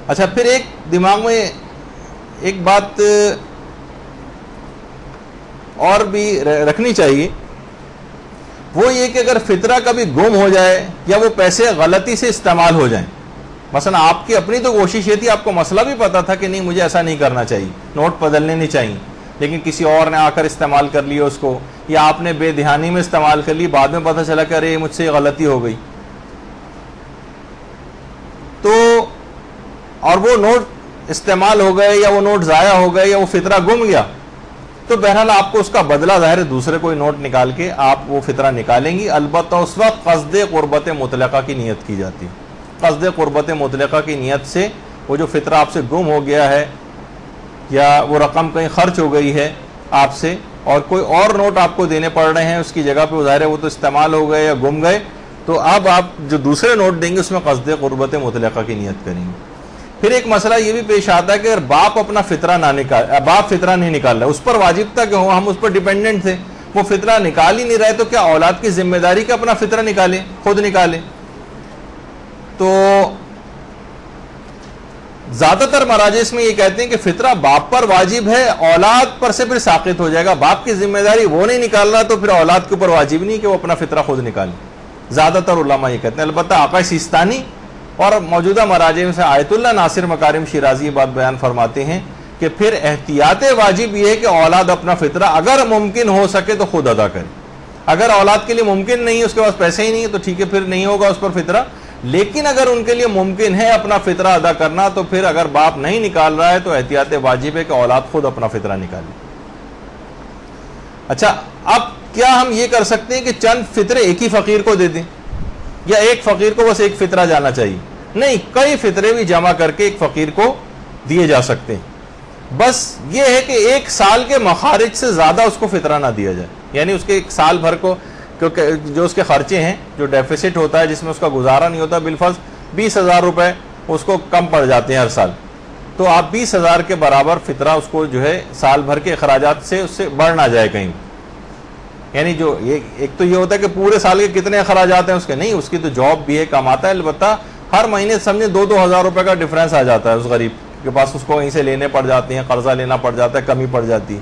اچھا، پھر ایک دماغ میں ایک بات اور بھی رکھنی چاہیے، وہ یہ کہ اگر فطرہ کبھی گم ہو جائے یا وہ پیسے غلطی سے استعمال ہو جائیں، مثلا آپ کی اپنی تو کوشش یہ تھی، آپ کو مسئلہ بھی پتا تھا کہ نہیں مجھے ایسا نہیں کرنا چاہیے، نوٹ بدلنے نہیں چاہیے، لیکن کسی اور نے آ کر استعمال کر لیا اس کو، یا آپ نے بے دھیانی میں استعمال کر لی، بعد میں پتہ چلا کہ ارے مجھ سے غلطی ہو گئی، تو اور وہ نوٹ استعمال ہو گئے یا وہ نوٹ ضائع ہو گئے یا وہ فطرہ گم گیا، تو بہرحال آپ کو اس کا بدلہ ظاہر دوسرے کوئی نوٹ نکال کے آپ وہ فطرہ نکالیں گی. البتہ اس وقت قصد قربت مطلقہ کی نیت کی جاتی ہے. قصد قربت مطلقہ کی نیت سے وہ جو فطرہ آپ سے گم ہو گیا ہے یا وہ رقم کہیں خرچ ہو گئی ہے آپ سے اور کوئی اور نوٹ آپ کو دینے پڑ رہے ہیں اس کی جگہ پہ، ظاہر ہے وہ تو استعمال ہو گئے یا گم گئے، تو اب آپ جو دوسرے نوٹ دیں گے اس میں قصد قربت مطلقہ کی نیت کریں گے. پھر ایک مسئلہ یہ بھی پیش آتا ہے کہ اگر باپ اپنا فطرہ باپ فطرہ نہیں نکال رہا، اس پر واجب تھا کہ ہم اس پر ڈیپینڈنٹ تھے، وہ فطرہ نکال ہی نہیں رہے، تو کیا اولاد کی ذمہ داری کہ اپنا فطرہ نکالے، خود نکالے؟ تو زیادہ تر مراجع اس میں یہ کہتے ہیں کہ فطرہ باپ پر واجب ہے، اولاد پر سے پھر ساقط ہو جائے گا. باپ کی ذمہ داری وہ نہیں نکال رہا تو پھر اولاد کے اوپر واجب نہیں کہ وہ اپنا فطرہ خود نکالے. زیادہ تر علماء یہ کہتے ہیں. البتہ آقا سیستانی اور موجودہ مراجع میں سے آیت اللہ ناصر مکارم شیرازی یہ بات بیان فرماتے ہیں کہ پھر احتیاط واجب یہ ہے کہ اولاد اپنا فطرہ اگر ممکن ہو سکے تو خود ادا کرے. اگر اولاد کے لیے ممکن نہیں ہے، اس کے پاس پیسے ہی نہیں ہے، تو ٹھیک ہے پھر نہیں ہوگا اس پر فطرہ. لیکن اگر ان کے لیے ممکن ہے اپنا فطرہ ادا کرنا، تو پھر اگر باپ نہیں نکال رہا ہے تو احتیاط واجب ہے کہ اولاد خود اپنا فطرہ نکالے. اچھا، اب کیا ہم یہ کر سکتے ہیں کہ چند فطرے ایک ہی فقیر کو دے دیں، یا ایک فقیر کو بس ایک فطرہ جانا چاہیے؟ نہیں، کئی فطرے بھی جمع کر کے ایک فقیر کو دیے جا سکتے ہیں. بس یہ ہے کہ ایک سال کے مخارج سے زیادہ اس کو فطرہ نہ دیا جائے، یعنی اس کے ایک سال بھر کو، کیونکہ جو اس کے خرچے ہیں، جو ڈیفیسٹ ہوتا ہے جس میں اس کا گزارا نہیں ہوتا، بالفرض 20,000 روپے اس کو کم پڑ جاتے ہیں ہر سال، تو آپ 20,000 کے برابر فطرہ اس کو جو ہے سال بھر کے اخراجات سے اس سے بڑھ نہ جائے کہیں. یعنی جو ایک تو یہ ہوتا ہے کہ پورے سال کے کتنے اخراجات ہیں اس کے، نہیں، اس کی تو جاب بھی ہے، کماتا ہے، البتہ ہر مہینے سمجھیں 2-2 ہزار روپے کا ڈفرینس آ جاتا ہے اس غریب کے پاس، اس کو کہیں سے لینے پڑ جاتے ہیں، قرضہ لینا پڑ جاتا ہے، کمی پڑ جاتی ہے.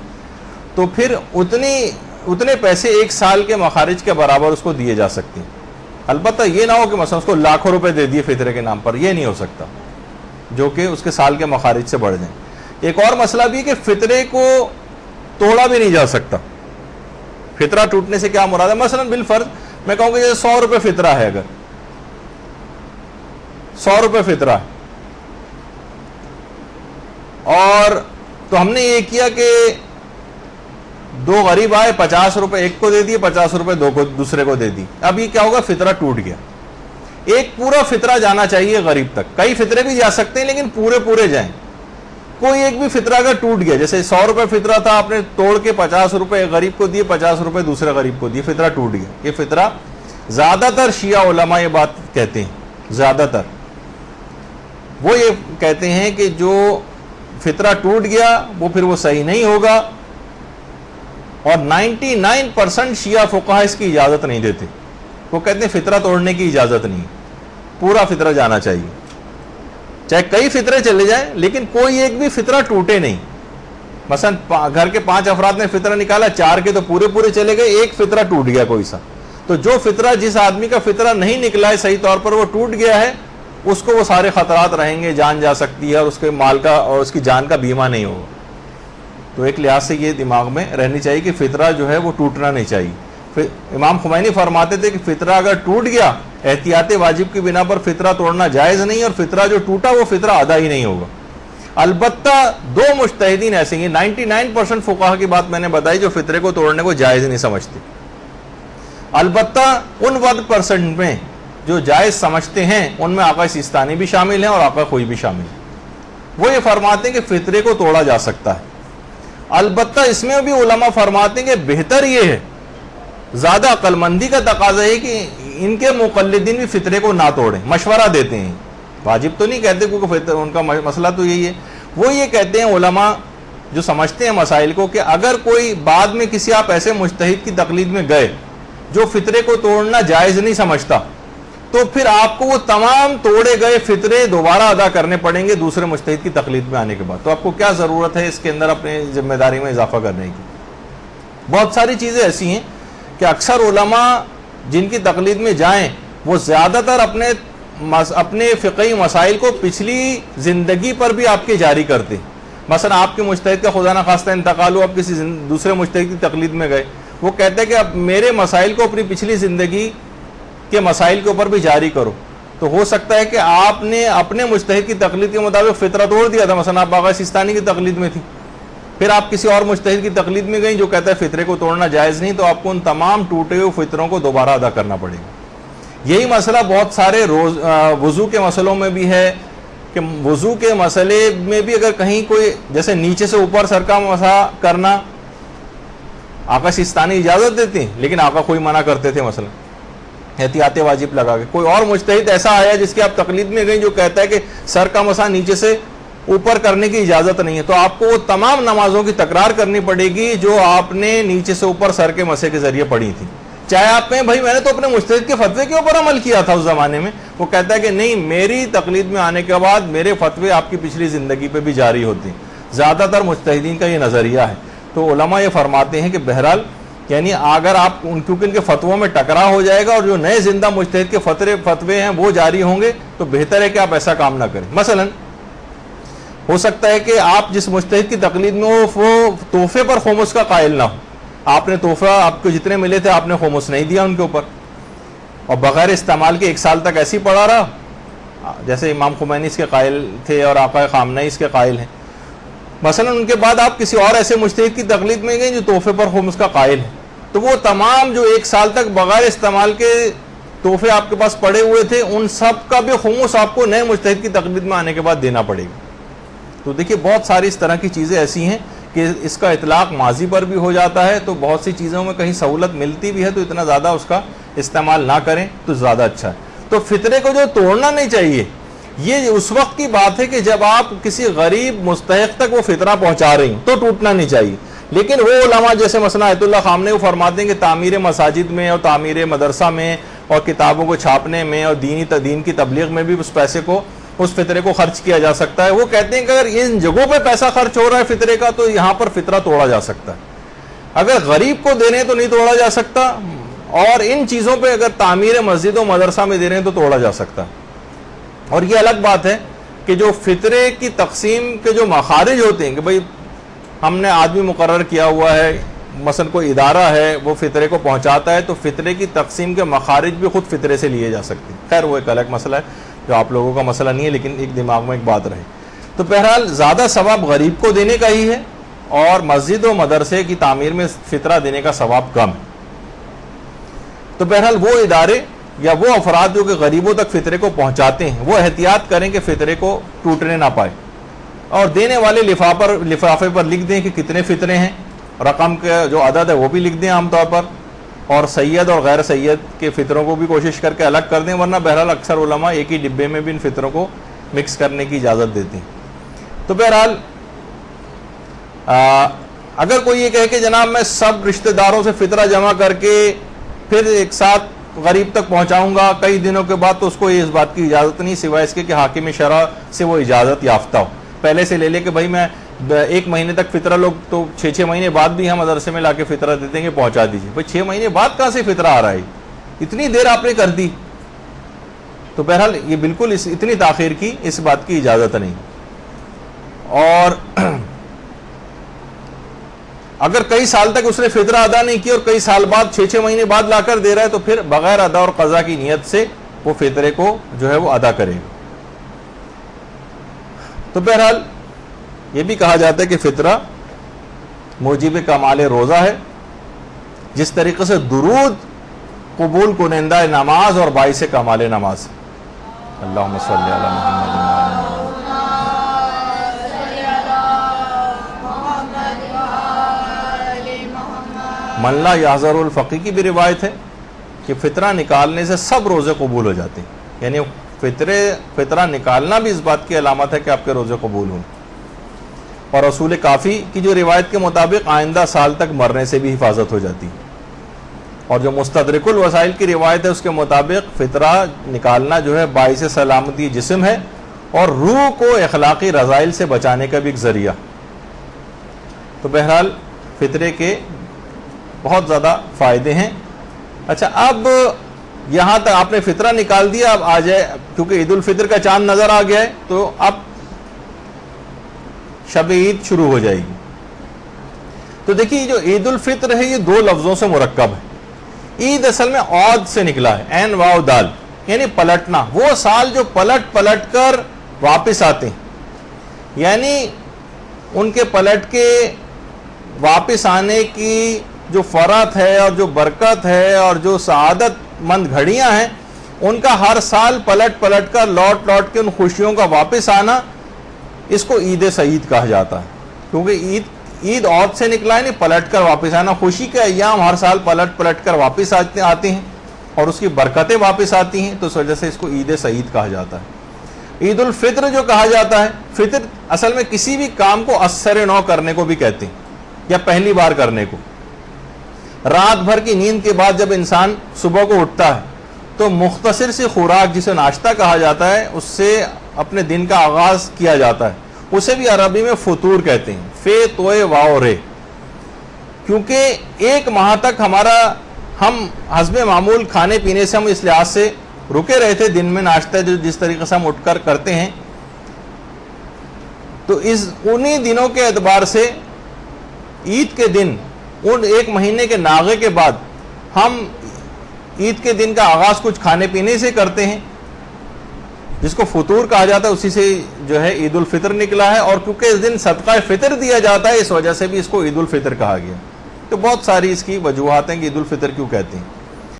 تو پھر اتنے پیسے ایک سال کے مخارج کے برابر اس کو دیے جا سکتے ہیں. البتہ یہ نہ ہو کہ مثلا اس کو لاکھوں روپے دے دیے فطرے کے نام پر، یہ نہیں ہو سکتا، جو کہ اس کے سال کے مخارج سے بڑھ جائیں. ایک اور مسئلہ بھی کہ فطرے کو توڑا بھی نہیں جا سکتا. فطرہ ٹوٹنے سے کیا مراد ہے؟ مثلا بالفرض میں کہوں کہ جیسے 100 روپے فطرہ ہے، اگر 100 روپے فطرہ ہے اور تو ہم نے یہ کیا کہ 2 غریب آئے، 50 روپے ایک کو دے دیے، 50 روپے دوسرے کو دے دی. اب یہ کیا ہوگا؟ فطرہ ٹوٹ گیا. ایک پورا فطرہ جانا چاہیے غریب تک. کئی فطرے بھی جا سکتے ہیں لیکن پورے جائیں. کوئی ایک بھی فطرہ اگر ٹوٹ گیا، جیسے 100 روپے فطرہ تھا، آپ نے توڑ کے 50 روپے غریب کو دیے، 50 روپے دوسرے غریب کو دیے، فطرہ ٹوٹ گیا. یہ فطرہ زیادہ تر شیعہ علماء یہ بات کہتے ہیں، زیادہ تر وہ یہ کہتے ہیں کہ جو فطرہ ٹوٹ گیا وہ پھر وہ صحیح نہیں ہوگا، اور 99% شیعہ فقہا اس کی اجازت نہیں دیتے. وہ کہتے ہیں فطرہ توڑنے کی اجازت نہیں، پورا فطرہ جانا چاہیے، چاہے کئی فطرے چلے جائیں لیکن کوئی ایک بھی فطرہ ٹوٹے نہیں. مثلا گھر کے 5 افراد نے فطرہ نکالا، 4 کے تو پورے چلے گئے، ایک فطرہ ٹوٹ گیا کوئی سا، تو جو فطرہ جس آدمی کا فطرہ نہیں نکلا ہے صحیح طور پر، وہ ٹوٹ گیا ہے، اس کو وہ سارے خطرات رہیں گے، جان جا سکتی ہے، اور اس کے مال کا اور اس کی جان کا بیمہ نہیں ہوگا. تو ایک لحاظ سے یہ دماغ میں رہنی چاہیے کہ فطرہ جو ہے وہ ٹوٹنا نہیں چاہیے. امام خمینی فرماتے تھے کہ فطرہ اگر ٹوٹ گیا، احتیاط واجب کی بنا پر فطرہ توڑنا جائز نہیں، اور فطرہ جو ٹوٹا وہ فطرہ ادا ہی نہیں ہوگا. البتہ 2 مجتہدین ایسے ہیں، 99% فقہا کی بات میں نے بتائی جو فطرے کو توڑنے کو جائز نہیں سمجھتے. البتہ ان 1% میں جو جائز سمجھتے ہیں ان میں آقا سیستانی بھی شامل ہیں اور آقا خوئی بھی شامل ہیں. وہ یہ فرماتے ہیں کہ فطرے کو توڑا جا سکتا ہے. البتہ اس میں بھی علماء فرماتے ہیں کہ بہتر یہ ہے، زیادہ عقل مندی کا تقاضا ہے کہ ان کے مقلدین بھی فطرے کو نہ توڑیں، مشورہ دیتے ہیں، واجب تو نہیں کہتے کیونکہ ان کا مسئلہ تو یہی ہے. وہ یہ کہتے ہیں علماء جو سمجھتے ہیں مسائل کو کہ اگر کوئی بعد میں کسی آپ ایسے مجتہد کی تقلید میں گئے جو فطرے کو توڑنا جائز نہیں سمجھتا، تو پھر آپ کو وہ تمام توڑے گئے فطرے دوبارہ ادا کرنے پڑیں گے دوسرے مجتہد کی تقلید میں آنے کے بعد. تو آپ کو کیا ضرورت ہے اس کے اندر اپنے ذمہ داری میں اضافہ کرنے کی؟ بہت ساری چیزیں ایسی ہیں کہ اکثر علماء جن کی تقلید میں جائیں وہ زیادہ تر اپنے فقہی مسائل کو پچھلی زندگی پر بھی آپ کے جاری کرتے. مثلا آپ کے مجتہد کا خدا نخواستہ انتقال ہو، آپ کسی دوسرے مجتہد کی تقلید میں گئے، وہ کہتے ہیں کہ اب میرے مسائل کو اپنی پچھلی زندگی کے مسائل کے اوپر بھی جاری کرو. تو ہو سکتا ہے کہ آپ نے اپنے مجتہد کی تقلید کے مطابق فطرہ توڑ دیا تھا، مثلا آپ آقا سیستانی کی تقلید میں تھی، پھر آپ کسی اور مجتہد کی تقلید میں گئیں جو کہتا ہے فطرے کو توڑنا جائز نہیں، تو آپ کو ان تمام ٹوٹے ہوئے فطروں کو دوبارہ ادا کرنا پڑے گا. یہی مسئلہ بہت سارے وضو کے مسئلوں میں بھی ہے کہ وضو کے مسئلے میں بھی اگر کہیں کوئی جیسے نیچے سے اوپر سر کا مسح کرنا آقا سیستانی اجازت دیتے ہیں، لیکن آقا کوئی منع کرتے تھے مثلا احتیاط واجب لگا کے. کوئی اور مجتہد ایسا آیا جس کی آپ تقلید میں گئیں جو کہتا ہے کہ سر کا مسح نیچے سے اوپر کرنے کی اجازت نہیں ہے، تو آپ کو وہ تمام نمازوں کی تکرار کرنی پڑے گی جو آپ نے نیچے سے اوپر سر کے مسح کے ذریعے پڑھی تھی. چاہے آپ کہیں بھائی میں نے تو اپنے مجتہد کے فتوے کے اوپر عمل کیا تھا اس زمانے میں، وہ کہتا ہے کہ نہیں، میری تقلید میں آنے کے بعد میرے فتوے آپ کی پچھلی زندگی پہ بھی جاری ہوتے ہیں. زیادہ تر مجتہدین کا یہ نظریہ ہے. تو علماء یہ فرماتے ہیں کہ بہرحال یعنی اگر آپ کیونکہ ان کے فتووں میں ٹکرا ہو جائے گا اور جو نئے زندہ مجتہد کے فتوے ہیں وہ جاری ہوں گے، تو بہتر ہے کہ آپ ایسا کام نہ کریں. مثلا ہو سکتا ہے کہ آپ جس مجتہد کی تقلید میں وہ تحفے پر خمس کا قائل نہ ہو، آپ نے تحفہ آپ کو جتنے ملے تھے آپ نے خمس نہیں دیا ان کے اوپر، اور بغیر استعمال کے 1 سال تک ایسے ہی پڑا رہا، جیسے امام خمینی اس کے قائل تھے اور آقا خامنہی اس کے قائل ہیں. مثلا ان کے بعد آپ کسی اور ایسے مجتہد کی تقلید میں گئے جو تحفے پر خمس کا قائل ہے، تو وہ تمام جو 1 سال تک بغیر استعمال کے تحفے آپ کے پاس پڑے ہوئے تھے ان سب کا بھی خمس آپ کو نئے مجتہد کی تقلید میں آنے کے بعد دینا پڑے گا. تو دیکھیے بہت ساری اس طرح کی چیزیں ایسی ہیں کہ اس کا اطلاق ماضی پر بھی ہو جاتا ہے، تو بہت سی چیزوں میں کہیں سہولت ملتی بھی ہے تو اتنا زیادہ اس کا استعمال نہ کریں تو زیادہ اچھا ہے. تو فطرے کو جو توڑنا نہیں چاہیے یہ اس وقت کی بات ہے کہ جب آپ کسی غریب مستحق تک وہ فطرہ پہنچا رہی ہیں تو ٹوٹنا نہیں چاہیے. لیکن وہ علماء جیسے مثلا آیت اللہ خامنہی وہ فرماتے ہیں کہ تعمیر مساجد میں اور تعمیر مدرسہ میں اور کتابوں کو چھاپنے میں اور دین کی تبلیغ میں بھی اس پیسے کو اس فطرے کو خرچ کیا جا سکتا ہے. وہ کہتے ہیں کہ اگر ان جگہوں پہ پیسہ خرچ ہو رہا ہے فطرے کا تو یہاں پر فطرہ توڑا جا سکتا ہے. اگر غریب کو دینے تو نہیں توڑا جا سکتا، اور ان چیزوں پہ اگر تعمیر مسجد و مدرسہ میں دے رہے ہیں تو توڑا جا سکتا ہے. اور یہ الگ بات ہے کہ جو فطرے کی تقسیم کے جو مخارج ہوتے ہیں کہ بھئی ہم نے آدمی مقرر کیا ہوا ہے، مثلا کوئی ادارہ ہے وہ فطرے کو پہنچاتا ہے، تو فطرے کی تقسیم کے مخارج بھی خود فطرے سے لیے جا سکتے ہیں. خیر وہ ایک الگ مسئلہ ہے جو آپ لوگوں کا مسئلہ نہیں ہے، لیکن ایک دماغ میں ایک بات رہے. تو بہرحال زیادہ ثواب غریب کو دینے کا ہی ہے اور مسجد و مدرسے کی تعمیر میں فطرہ دینے کا ثواب کم ہے. تو بہرحال وہ ادارے یا وہ افراد جو کہ غریبوں تک فطرے کو پہنچاتے ہیں وہ احتیاط کریں کہ فطرے کو ٹوٹنے نہ پائے. اور دینے والے لفافے پر لکھ دیں کہ کتنے فطرے ہیں، رقم کا جو عدد ہے وہ بھی لکھ دیں عام طور پر، اور سید اور غیر سید کے فطروں کو بھی کوشش کر کے الگ کر دیں، ورنہ بہرحال اکثر علماء ایک ہی ڈبے میں بھی ان فطروں کو مکس کرنے کی اجازت دیتے ہیں۔ تو بہرحال اگر کوئی یہ کہے کہ جناب میں سب رشتہ داروں سے فطرہ جمع کر کے پھر ایک ساتھ غریب تک پہنچاؤں گا کئی دنوں کے بعد، تو اس کو اس بات کی اجازت نہیں، سوائے اس کے کہ حاکم شرع سے وہ اجازت یافتہ ہو، پہلے سے لے لے کہ بھائی میں 1 مہینے تک فطرہ، لوگ تو 6 مہینے بعد بھی ہم مدرسے میں لا کے فطرہ دیتے ہیں کہ پہنچا دیجیے، بھائی 6 مہینے بعد کہاں سے فطرہ آ رہا ہے، اتنی دیر آپ نے کر دی۔ تو بہرحال یہ بالکل اتنی تاخیر کی اس بات کی اجازت نہیں۔ اور اگر کئی سال تک اس نے فطرہ ادا نہیں کیا اور کئی سال بعد 6 مہینے بعد لا کر دے رہا ہے، تو پھر بغیر ادا اور قضا کی نیت سے وہ فطرے کو جو ہے وہ ادا کرے گا۔ تو بہرحال یہ بھی کہا جاتا ہے کہ فطرہ موجب کمال روزہ ہے، جس طریقے سے درود قبول کنندہ نماز اور باعث کمال نماز۔ اللہم صلی علی محمد۔ من لا یحضر الفقی کی بھی روایت ہے کہ فطرہ نکالنے سے سب روزے قبول ہو جاتے ہیں، یعنی فطرہ نکالنا بھی اس بات کی علامت ہے کہ آپ کے روزے قبول ہوں۔ اور رسول کافی کی جو روایت کے مطابق آئندہ سال تک مرنے سے بھی حفاظت ہو جاتی ہے۔ اور جو مستدرک الوسائل کی روایت ہے اس کے مطابق فطرہ نکالنا جو ہے باعث سلامتی جسم ہے اور روح کو اخلاقی رذائل سے بچانے کا بھی ایک ذریعہ۔ تو بہرحال فطرے کے بہت زیادہ فائدے ہیں۔ اچھا، اب یہاں تک آپ نے فطرہ نکال دیا، اب آ جائے، کیونکہ عید الفطر کا چاند نظر آ گیا ہے تو اب شب عید شروع ہو جائے گی۔ تو دیکھیے جو عید الفطر ہے یہ 2 لفظوں سے مرکب ہے۔ عید اصل میں عود سے نکلا ہے، عین واو دال، یعنی پلٹنا، وہ سال جو پلٹ کر واپس آتے ہیں، یعنی ان کے پلٹ کے واپس آنے کی جو فرحت ہے اور جو برکت ہے اور جو سعادت مند گھڑیاں ہیں، ان کا ہر سال پلٹ کر لوٹ کے ان خوشیوں کا واپس آنا، اس کو عید سعید کہا جاتا ہے۔ کیونکہ عید عود سے نکلا ہے، نہیں پلٹ کر واپس آنا، خوشی کے ایام ہر سال پلٹ کر واپس آتے ہیں اور اس کی برکتیں واپس آتی ہیں، تو اس وجہ سے اس کو عید سعید کہا جاتا ہے۔ عید الفطر جو کہا جاتا ہے، فطر اصل میں کسی بھی کام کو اثر نو کرنے کو بھی کہتے ہیں، یا پہلی بار کرنے کو۔ رات بھر کی نیند کے بعد جب انسان صبح کو اٹھتا ہے تو مختصر سی خوراک جسے ناشتہ کہا جاتا ہے، اس سے اپنے دن کا آغاز کیا جاتا ہے، اسے بھی عربی میں فطور کہتے ہیں، فے توئے واو رے، کیونکہ 1 ماہ تک ہم حسب معمول کھانے پینے سے ہم اس لحاظ سے رکے رہے تھے، دن میں ناشتہ جس طریقے سے ہم اٹھ کر کرتے ہیں، تو انہی دنوں کے اعتبار سے عید کے دن، ان 1 مہینے کے ناغے کے بعد ہم عید کے دن کا آغاز کچھ کھانے پینے سے کرتے ہیں، جس کو فطور کہا جاتا ہے، اسی سے جو ہے عید الفطر نکلا ہے۔ اور کیونکہ اس دن صدقہ فطر دیا جاتا ہے، اس وجہ سے بھی اس کو عید الفطر کہا گیا۔ تو بہت ساری اس کی وجوہات ہیں کہ عید الفطر کیوں کہتے ہیں۔